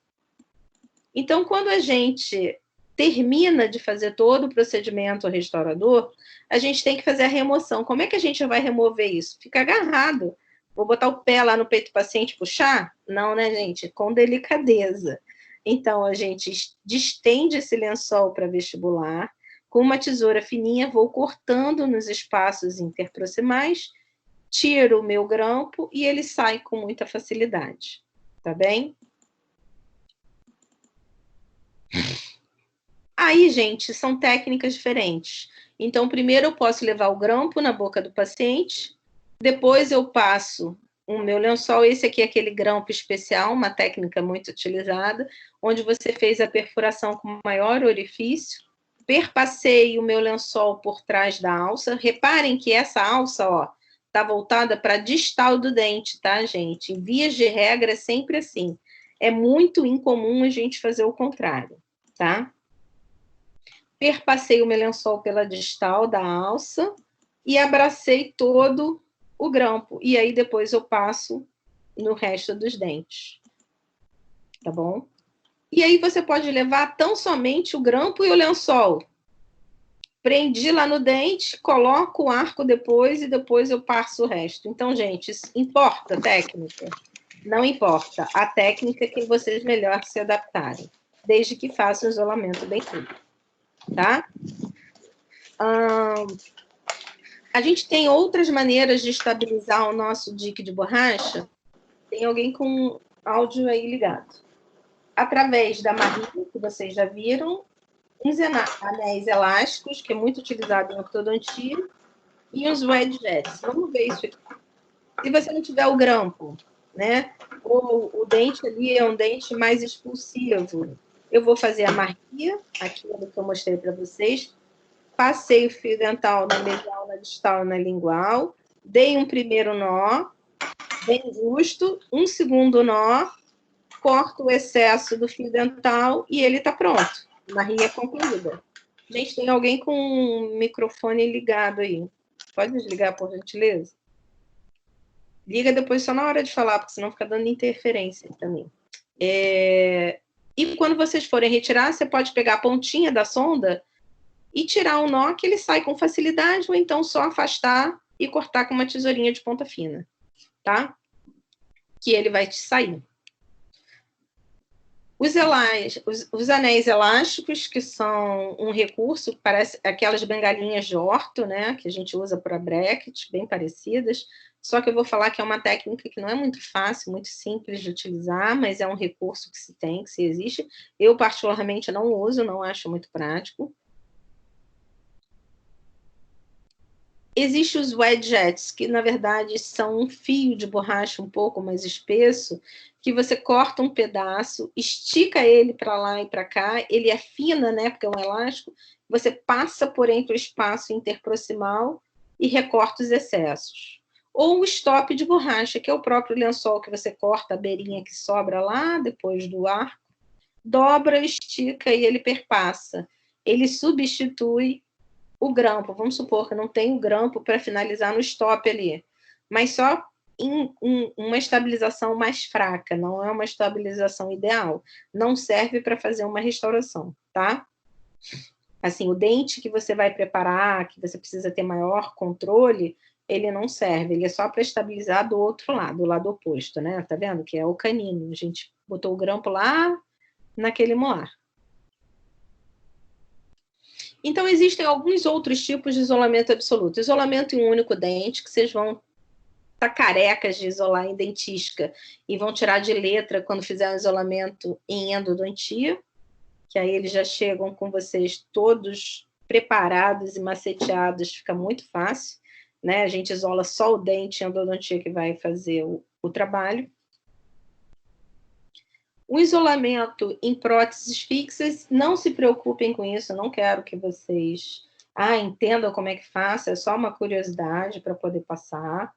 Então, quando a gente termina de fazer todo o procedimento restaurador, a gente tem que fazer a remoção. Como é que a gente vai remover isso? Fica agarrado. Vou botar o pé lá no peito do paciente e puxar? Não, né, gente? Com delicadeza. Então, a gente distende esse lençol para vestibular, com uma tesoura fininha, vou cortando nos espaços interproximais, tiro o meu grampo e ele sai com muita facilidade. Tá bem? Aí, gente, são técnicas diferentes. Então, primeiro eu posso levar o grampo na boca do paciente, depois eu passo o meu lençol, esse aqui é aquele grampo especial, uma técnica muito utilizada, onde você fez a perfuração com maior orifício, perpassei o meu lençol por trás da alça. Reparem que essa alça, ó, tá voltada para distal do dente, tá, gente? Em vias de regra, é sempre assim. É muito incomum a gente fazer o contrário, tá? Perpassei o meu lençol pela distal da alça e abracei todo o grampo. E aí depois eu passo no resto dos dentes. Tá bom? E aí você pode levar tão somente o grampo e o lençol. Prendi lá no dente, coloco o arco depois e depois eu passo o resto. Então, gente, isso importa a técnica? Não importa. A técnica é que vocês melhor se adaptarem, desde que façam o isolamento bem feito. Tá? A gente tem outras maneiras de estabilizar o nosso dique de borracha. Tem alguém com áudio aí ligado. Através da marrinha, que vocês já viram, uns anéis elásticos, que é muito utilizado em ortodontia, e uns wedge jets. Vamos ver isso aqui. Se você não tiver o grampo, né? Ou o dente ali é um dente mais expulsivo, eu vou fazer a marquinha, aquilo que eu mostrei para vocês. Passei o fio dental na medial, na distal e na lingual. Dei um primeiro nó, bem justo. Um segundo nó. Corto o excesso do fio dental e ele está pronto. Marrinha concluída. Gente, tem alguém com um microfone ligado aí. Pode desligar, por gentileza? Liga depois só na hora de falar, porque senão fica dando interferência também. E quando vocês forem retirar, você pode pegar a pontinha da sonda e tirar um nó que ele sai com facilidade, ou então só afastar e cortar com uma tesourinha de ponta fina, tá? Que ele vai te sair. Os anéis elásticos, que são um recurso, parece aquelas bengalinhas de orto, né, que a gente usa para brackets, bem parecidas, só que eu vou falar que é uma técnica que não é muito fácil, muito simples de utilizar, mas é um recurso que se tem, que se existe. Eu, particularmente, não uso, não acho muito prático. Existem os wedge jets, que, na verdade, são um fio de borracha um pouco mais espesso, que você corta um pedaço, estica ele para lá e para cá, ele afina, né, porque é um elástico, você passa por entre o espaço interproximal e recorta os excessos. Ou o stop de borracha, que é o próprio lençol que você corta a beirinha que sobra lá depois do arco, dobra, estica e ele perpassa. Ele substitui o grampo, vamos supor que não tem o grampo para finalizar no stop ali, mas só em uma estabilização mais fraca, não é uma estabilização ideal, não serve para fazer uma restauração, tá? Assim, o dente que você vai preparar, que você precisa ter maior controle, ele não serve, ele é só para estabilizar do outro lado, do lado oposto, né? Tá vendo? Que é o canino, a gente botou o grampo lá naquele molar. Então, existem alguns outros tipos de isolamento absoluto. Isolamento em um único dente, que vocês vão estar carecas de isolar em dentística e vão tirar de letra quando fizer um isolamento em endodontia, que aí eles já chegam com vocês todos preparados e maceteados, fica muito fácil, né? A gente isola só o dente em endodontia que vai fazer o trabalho. O isolamento em próteses fixas, não se preocupem com isso, eu não quero que vocês entendam como é que faça, é só uma curiosidade para poder passar,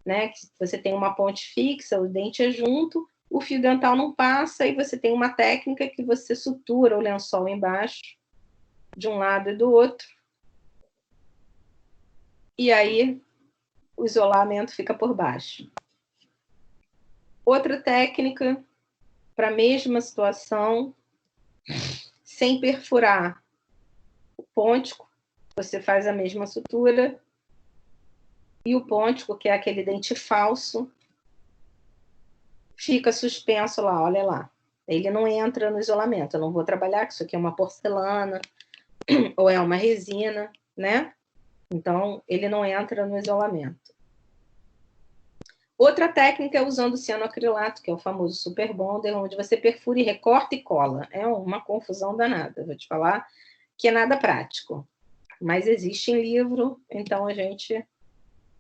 né? Que você tem uma ponte fixa, o dente é junto, o fio dental não passa e você tem uma técnica que você sutura o lençol embaixo, de um lado e do outro. E aí o isolamento fica por baixo. Outra técnica para a mesma situação, sem perfurar o pôntico, você faz a mesma sutura e o pôntico, que é aquele dente falso, fica suspenso lá, olha lá. Ele não entra no isolamento. Eu não vou trabalhar, que isso aqui é uma porcelana ou é uma resina, né? Então, ele não entra no isolamento. Outra técnica é usando o cianoacrilato, que é o famoso super bonder, onde você perfura e recorta e cola. É uma confusão danada, vou te falar, que é nada prático. Mas existe em livro, então a gente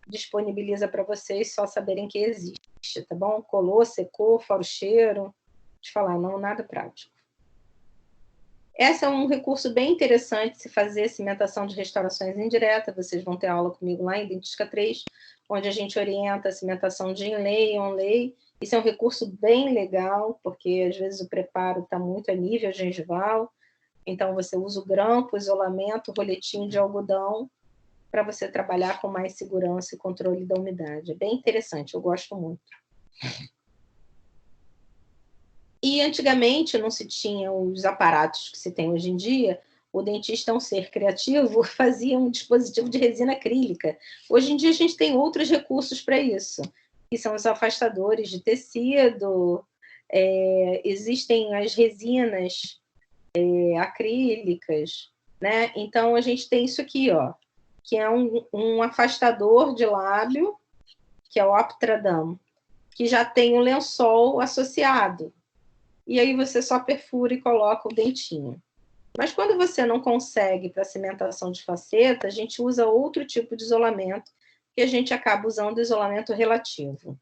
disponibiliza para vocês só saberem que existe, tá bom? Colou, secou, fora o cheiro. Vou te falar, não, nada prático. Esse é um recurso bem interessante se fazer cimentação de restaurações indiretas. Vocês vão ter aula comigo lá em Dentística 3, onde a gente orienta a cimentação de inlay e onlay. Isso é um recurso bem legal, porque às vezes o preparo está muito a nível gengival. Então, você usa o grampo, o isolamento, o roletinho de algodão, para você trabalhar com mais segurança e controle da umidade. É bem interessante, eu gosto muito. E antigamente não se tinha os aparatos que se tem hoje em dia. O dentista, um ser criativo, fazia um dispositivo de resina acrílica. Hoje em dia a gente tem outros recursos para isso, que são os afastadores de tecido, existem as resinas acrílicas, né? Então a gente tem isso aqui, ó, que é um afastador de lábio, que é o Optradam, que já tem um lençol associado. E aí você só perfura e coloca o dentinho. Mas quando você não consegue para cimentação de faceta, a gente usa outro tipo de isolamento, que a gente acaba usando isolamento relativo.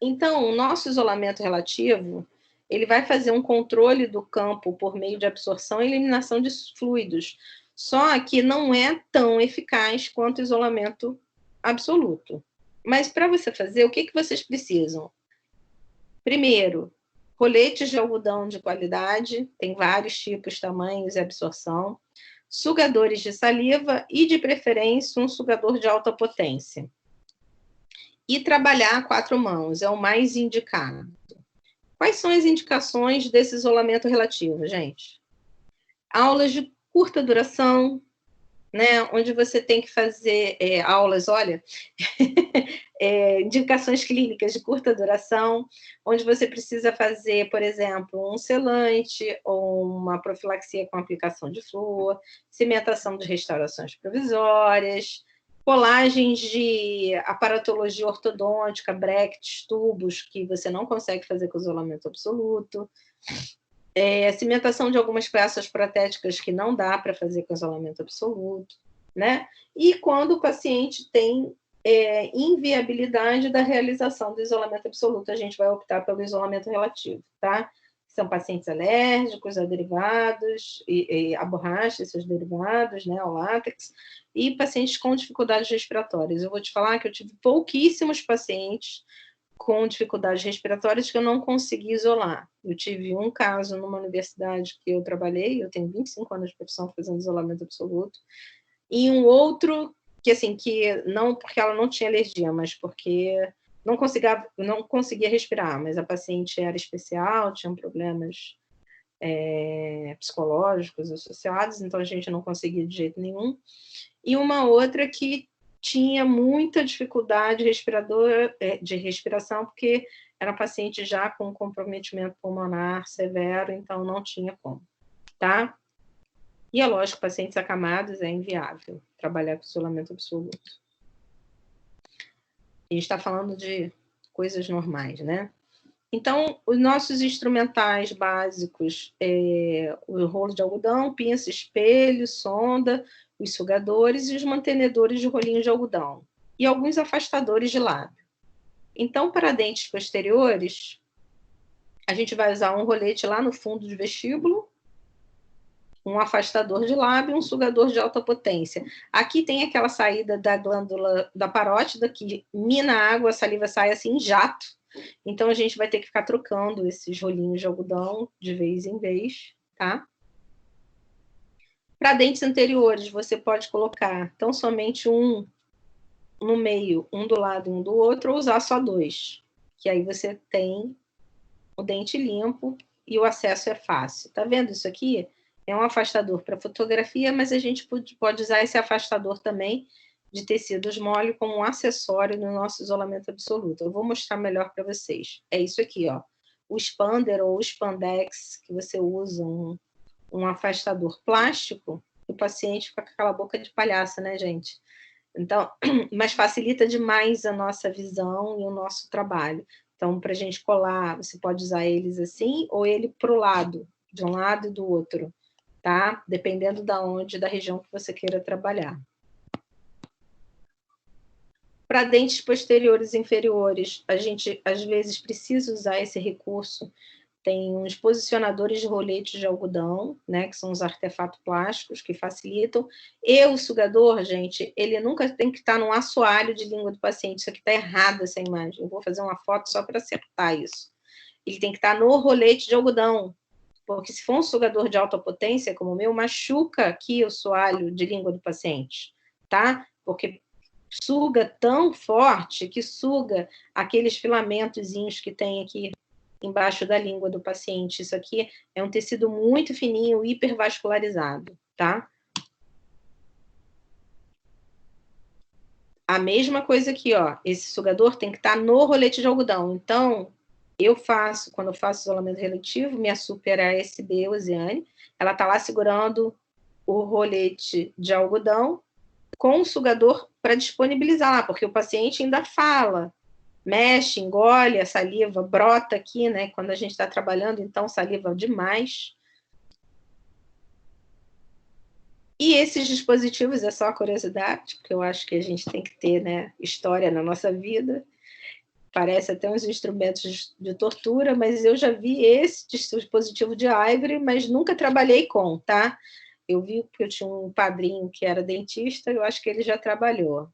Então, o nosso isolamento relativo, ele vai fazer um controle do campo por meio de absorção e eliminação de fluidos, só que não é tão eficaz quanto o isolamento absoluto. Mas para você fazer, o que vocês precisam? Primeiro, coletes de algodão de qualidade, tem vários tipos, tamanhos e absorção, sugadores de saliva e, de preferência, um sugador de alta potência. E trabalhar a 4 mãos, é o mais indicado. Quais são as indicações desse isolamento relativo, gente? Aulas de curta duração, né, onde você tem que fazer aulas, olha, indicações clínicas de curta duração, onde você precisa fazer, por exemplo, um selante ou uma profilaxia com aplicação de flúor, cimentação de restaurações provisórias, colagens de aparatologia ortodôntica, brackets, tubos, que você não consegue fazer com isolamento absoluto, cimentação de algumas peças protéticas que não dá para fazer com isolamento absoluto, né? E quando o paciente tem inviabilidade da realização do isolamento absoluto, a gente vai optar pelo isolamento relativo, tá? São pacientes alérgicos a derivados, a borracha e seus derivados, né, ao látex, e pacientes com dificuldades respiratórias. Eu vou te falar que eu tive pouquíssimos pacientes com dificuldades respiratórias que eu não consegui isolar. Eu tive um caso numa universidade que eu trabalhei, eu tenho 25 anos de profissão fazendo isolamento absoluto, e um outro que, assim, que não porque ela não tinha alergia, mas porque não conseguia respirar, mas a paciente era especial, tinha problemas psicológicos associados, então a gente não conseguia de jeito nenhum. E uma outra que tinha muita dificuldade de respiração, porque era paciente já com comprometimento pulmonar severo, então não tinha como, tá? E é lógico, pacientes acamados é inviável trabalhar com isolamento absoluto. A gente está falando de coisas normais, né? Então, os nossos instrumentais básicos o rolo de algodão, pinça, espelho, sonda, os sugadores e os mantenedores de rolinho de algodão. E alguns afastadores de lábio. Então, para dentes posteriores, a gente vai usar um rolete lá no fundo do vestíbulo, um afastador de lábio e um sugador de alta potência. Aqui tem aquela saída da glândula da parótida, que mina a água, a saliva sai assim em jato. Então, a gente vai ter que ficar trocando esses rolinhos de algodão de vez em vez, tá? Para dentes anteriores, você pode colocar tão somente um no meio, um do lado e um do outro, ou usar só dois, que aí você tem o dente limpo e o acesso é fácil. Tá vendo isso aqui? É um afastador para fotografia, mas a gente pode usar esse afastador também de tecidos mole como um acessório no nosso isolamento absoluto. Eu vou mostrar melhor para vocês. É isso aqui, ó. O expander ou o spandex, que você usa um afastador plástico, o paciente fica com aquela boca de palhaça, né, gente? Então, mas facilita demais a nossa visão e o nosso trabalho. Então, para a gente colar, você pode usar eles assim, ou ele para o lado, de um lado e do outro, tá? Dependendo da região que você queira trabalhar. Para dentes posteriores e inferiores, a gente, às vezes, precisa usar esse recurso. Tem uns posicionadores de roletes de algodão, né, que são os artefatos plásticos que facilitam. E o sugador, gente, ele nunca tem que estar no assoalho de língua do paciente. Isso aqui está errado, essa imagem. Eu vou fazer uma foto só para acertar isso. Ele tem que estar no rolete de algodão, porque se for um sugador de alta potência, como o meu, machuca aqui o assoalho de língua do paciente, tá? Porque suga tão forte que suga aqueles filamentozinhos que tem aqui embaixo da língua do paciente. Isso aqui é um tecido muito fininho, hipervascularizado, tá? A mesma coisa aqui, ó. Esse sugador tem que estar no rolete de algodão. Então, quando eu faço isolamento relativo, minha super ASB, Osiane, ela tá lá segurando o rolete de algodão com o sugador para disponibilizar lá, porque o paciente ainda fala, mexe, engole, a saliva brota aqui, né? Quando a gente está trabalhando, então saliva demais. E esses dispositivos, é só a curiosidade, porque eu acho que a gente tem que ter, né, história na nossa vida. Parece até uns instrumentos de tortura, mas eu já vi esse dispositivo de Ivory, mas nunca trabalhei com, tá? Eu vi que eu tinha um padrinho que era dentista, eu acho que ele já trabalhou.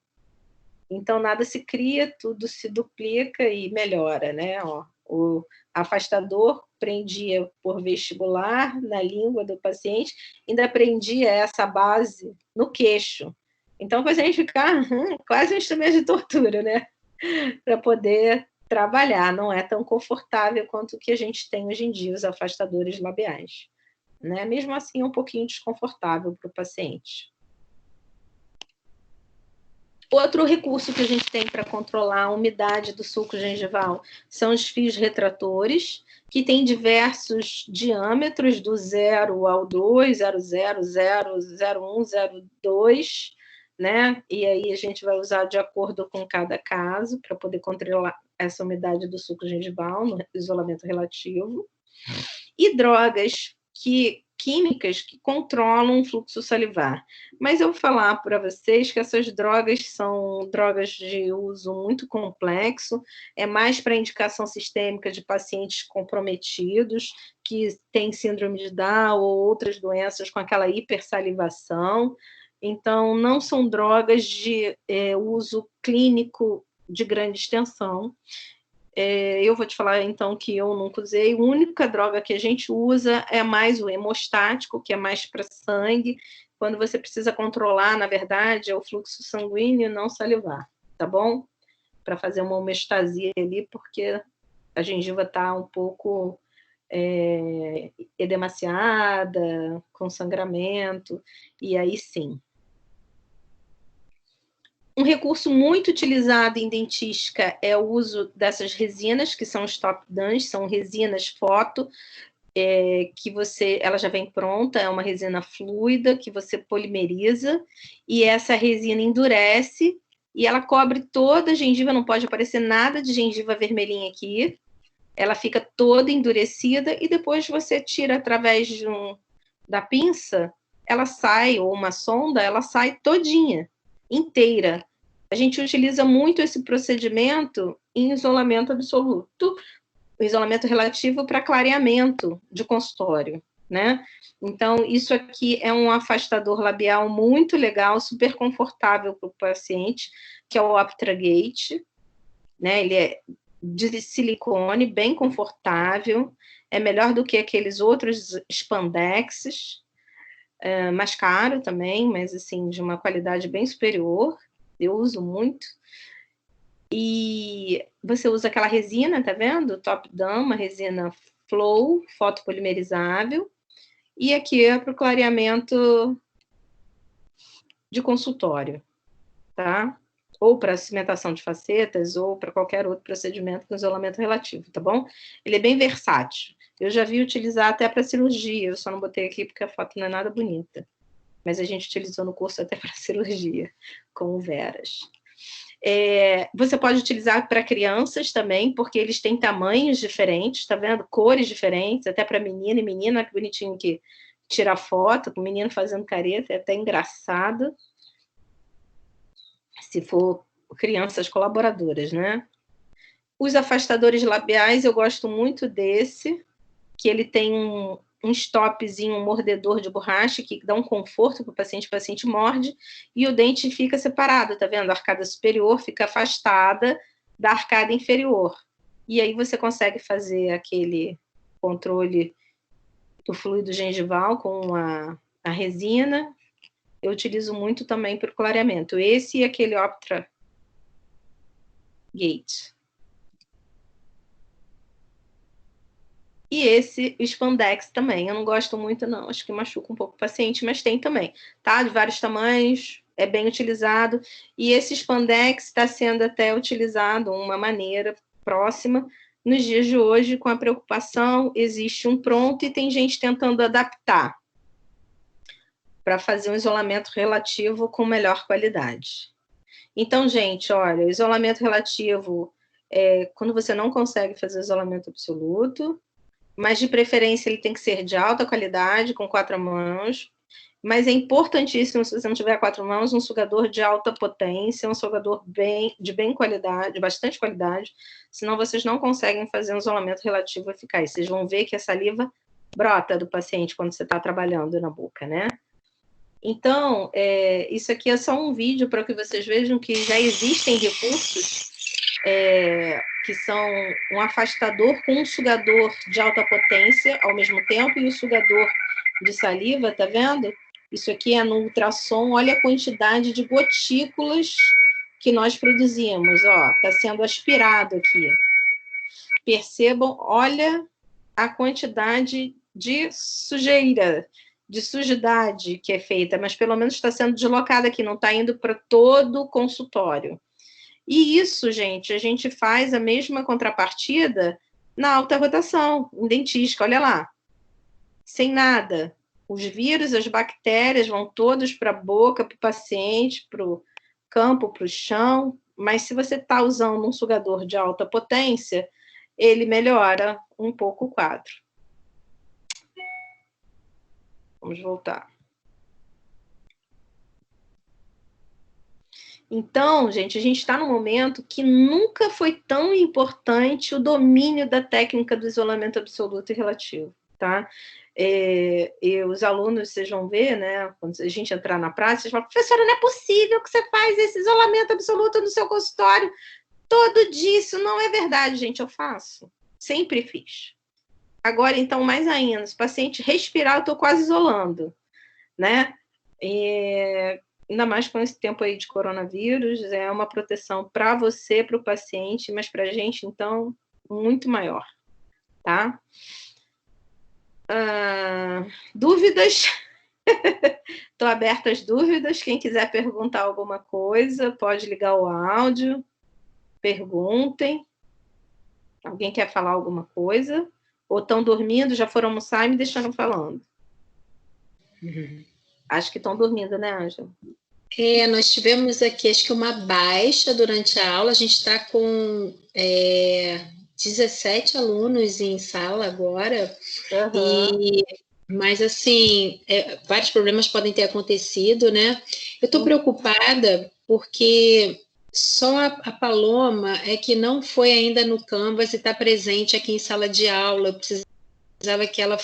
Então, nada se cria, tudo se duplica e melhora, né? Ó, o afastador prendia por vestibular na língua do paciente, ainda prendia essa base no queixo. Então, fazia a gente ficar quase um instrumento de tortura, né? Para poder trabalhar. Não é tão confortável quanto o que a gente tem hoje em dia, os afastadores labiais. Né? Mesmo assim, é um pouquinho desconfortável para o paciente. Outro recurso que a gente tem para controlar a umidade do suco gengival são os fios retratores, que têm diversos diâmetros, do 0 ao 2, 0,0, 0, 0,1, 0,2, né? E aí a gente vai usar de acordo com cada caso para poder controlar essa umidade do suco gengival no isolamento relativo. E drogas químicas que controlam o fluxo salivar. Mas eu vou falar para vocês que essas drogas são drogas de uso muito complexo, é mais para indicação sistêmica de pacientes comprometidos, que têm síndrome de Down ou outras doenças com aquela hipersalivação. Então, não são drogas de uso clínico de grande extensão. Eu vou te falar, então, que eu nunca usei. A única droga que a gente usa é mais o hemostático, que é mais para sangue, quando você precisa controlar, na verdade, é o fluxo sanguíneo e não salivar, tá bom? Para fazer uma homeostasia ali, porque a gengiva está um pouco edemaciada, com sangramento, e aí sim. Um recurso muito utilizado em dentística é o uso dessas resinas, que são os top dans, são resinas foto, que ela já vem pronta, é uma resina fluida que você polimeriza, e essa resina endurece, e ela cobre toda a gengiva, não pode aparecer nada de gengiva vermelhinha aqui, ela fica toda endurecida, e depois você tira através da pinça, ela sai, ou uma sonda, ela sai todinha, inteira. A gente utiliza muito esse procedimento em isolamento absoluto, o isolamento relativo para clareamento de consultório, né? Então, isso aqui é um afastador labial muito legal, super confortável para o paciente, que é o Optragate, né? Ele é de silicone, bem confortável, é melhor do que aqueles outros spandexes, mais caro também, mas assim, de uma qualidade bem superior. Eu uso muito. E você usa aquela resina, tá vendo? Top Dam, uma resina Flow, fotopolimerizável. E aqui é para o clareamento de consultório, tá? Ou para cimentação de facetas, ou para qualquer outro procedimento com isolamento relativo, tá bom? Ele é bem versátil. Eu já vi utilizar até para cirurgia, eu só não botei aqui porque a foto não é nada bonita. Mas a gente utilizou no curso até para cirurgia, com o Veras. Você pode utilizar para crianças também, porque eles têm tamanhos diferentes, tá vendo? Cores diferentes, até para menina e menina, que bonitinho que tira foto, com o menino fazendo careta, é até engraçado. Se for crianças colaboradoras, né? Os afastadores labiais, eu gosto muito desse, que ele tem um stopzinho, um mordedor de borracha, que dá um conforto para o paciente morde, e o dente fica separado, tá vendo? A arcada superior fica afastada da arcada inferior. E aí você consegue fazer aquele controle do fluido gengival com a resina. Eu utilizo muito também para o clareamento. Esse e aquele Optragate. E esse spandex também, eu não gosto muito não, acho que machuca um pouco o paciente, mas tem também, tá? De vários tamanhos, é bem utilizado, e esse spandex está sendo até utilizado uma maneira próxima nos dias de hoje, com a preocupação, existe um pronto e tem gente tentando adaptar para fazer um isolamento relativo com melhor qualidade. Então, gente, olha, o isolamento relativo é quando você não consegue fazer isolamento absoluto, mas de preferência ele tem que ser de alta qualidade, com 4 mãos, mas é importantíssimo, se você não tiver 4 mãos, um sugador de alta potência, um sugador de bem qualidade, de bastante qualidade, senão vocês não conseguem fazer um isolamento relativo eficaz. Vocês vão ver que a saliva brota do paciente quando você está trabalhando na boca, né? Então, isso aqui é só um vídeo para que vocês vejam que já existem recursos que são um afastador com um sugador de alta potência ao mesmo tempo e o sugador de saliva, tá vendo? Isso aqui é no ultrassom, olha a quantidade de gotículas que nós produzimos, ó, tá sendo aspirado aqui. Percebam, olha a quantidade de sujeira, de sujidade que é feita, mas pelo menos está sendo deslocada aqui, não está indo para todo o consultório. E isso, gente, a gente faz a mesma contrapartida na alta rotação, em dentística, olha lá. Sem nada. Os vírus, as bactérias vão todos para a boca, para o paciente, para o campo, para o chão, mas se você está usando um sugador de alta potência, ele melhora um pouco o quadro. Vamos voltar. Então, gente, a gente está num momento que nunca foi tão importante o domínio da técnica do isolamento absoluto e relativo, tá? E os alunos, vocês vão ver, né? Quando a gente entrar na prática, vocês falam, professora, não é possível que você faz esse isolamento absoluto no seu consultório. Todo dia, isso não é verdade, gente, eu faço. Sempre fiz. Agora, então, mais ainda, se o paciente respirar, eu estou quase isolando, né? E, ainda mais com esse tempo aí de coronavírus, é uma proteção para você, para o paciente, mas para a gente, então, muito maior, tá? Dúvidas? Estou aberta às dúvidas. Quem quiser perguntar alguma coisa, pode ligar o áudio. Perguntem. Alguém quer falar alguma coisa? Ou estão dormindo, já foram almoçar e me deixaram falando? Acho que estão dormindo, né, Ângela? Nós tivemos aqui, acho que uma baixa durante a aula. A gente está com 17 alunos em sala agora. Mas, assim, vários problemas podem ter acontecido, né? Eu estou preocupada porque só a Paloma é que não foi ainda no Canvas e está presente aqui em sala de aula. Eu precisava que ela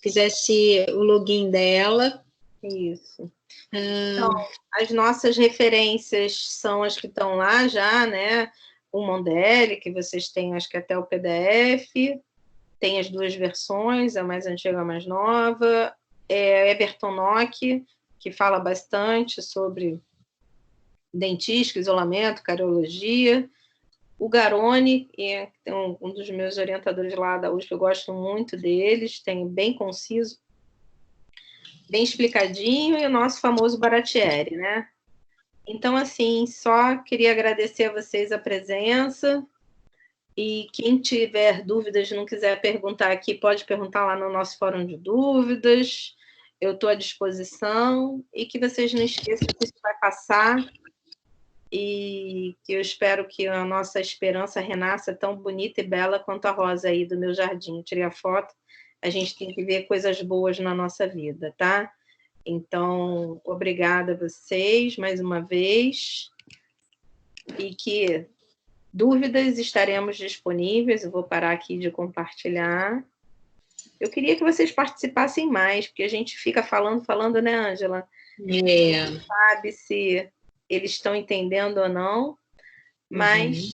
fizesse o login dela. Isso. Então, as nossas referências são as que estão lá já, né? O Mondelli, que vocês têm, acho que até o PDF. Tem as duas versões, a mais antiga e a mais nova. Everton Nock, que fala bastante sobre dentística, isolamento, cariologia. O Garone, que é um dos meus orientadores lá da USP, eu gosto muito deles, tem bem conciso, bem explicadinho, e o nosso famoso Baratieri, né? Então, assim, só queria agradecer a vocês a presença, e quem tiver dúvidas, não quiser perguntar aqui, pode perguntar lá no nosso fórum de dúvidas, eu estou à disposição, e que vocês não esqueçam que isso vai passar, e que eu espero que a nossa esperança renasça tão bonita e bela quanto a rosa aí do meu jardim. Eu tirei a foto, a gente tem que ver coisas boas na nossa vida, tá? Então, obrigada a vocês mais uma vez, e que dúvidas estaremos disponíveis. Eu vou parar aqui de compartilhar. Eu queria que vocês participassem mais, porque a gente fica falando, né, Ângela? Não sabe se eles estão entendendo ou não, mas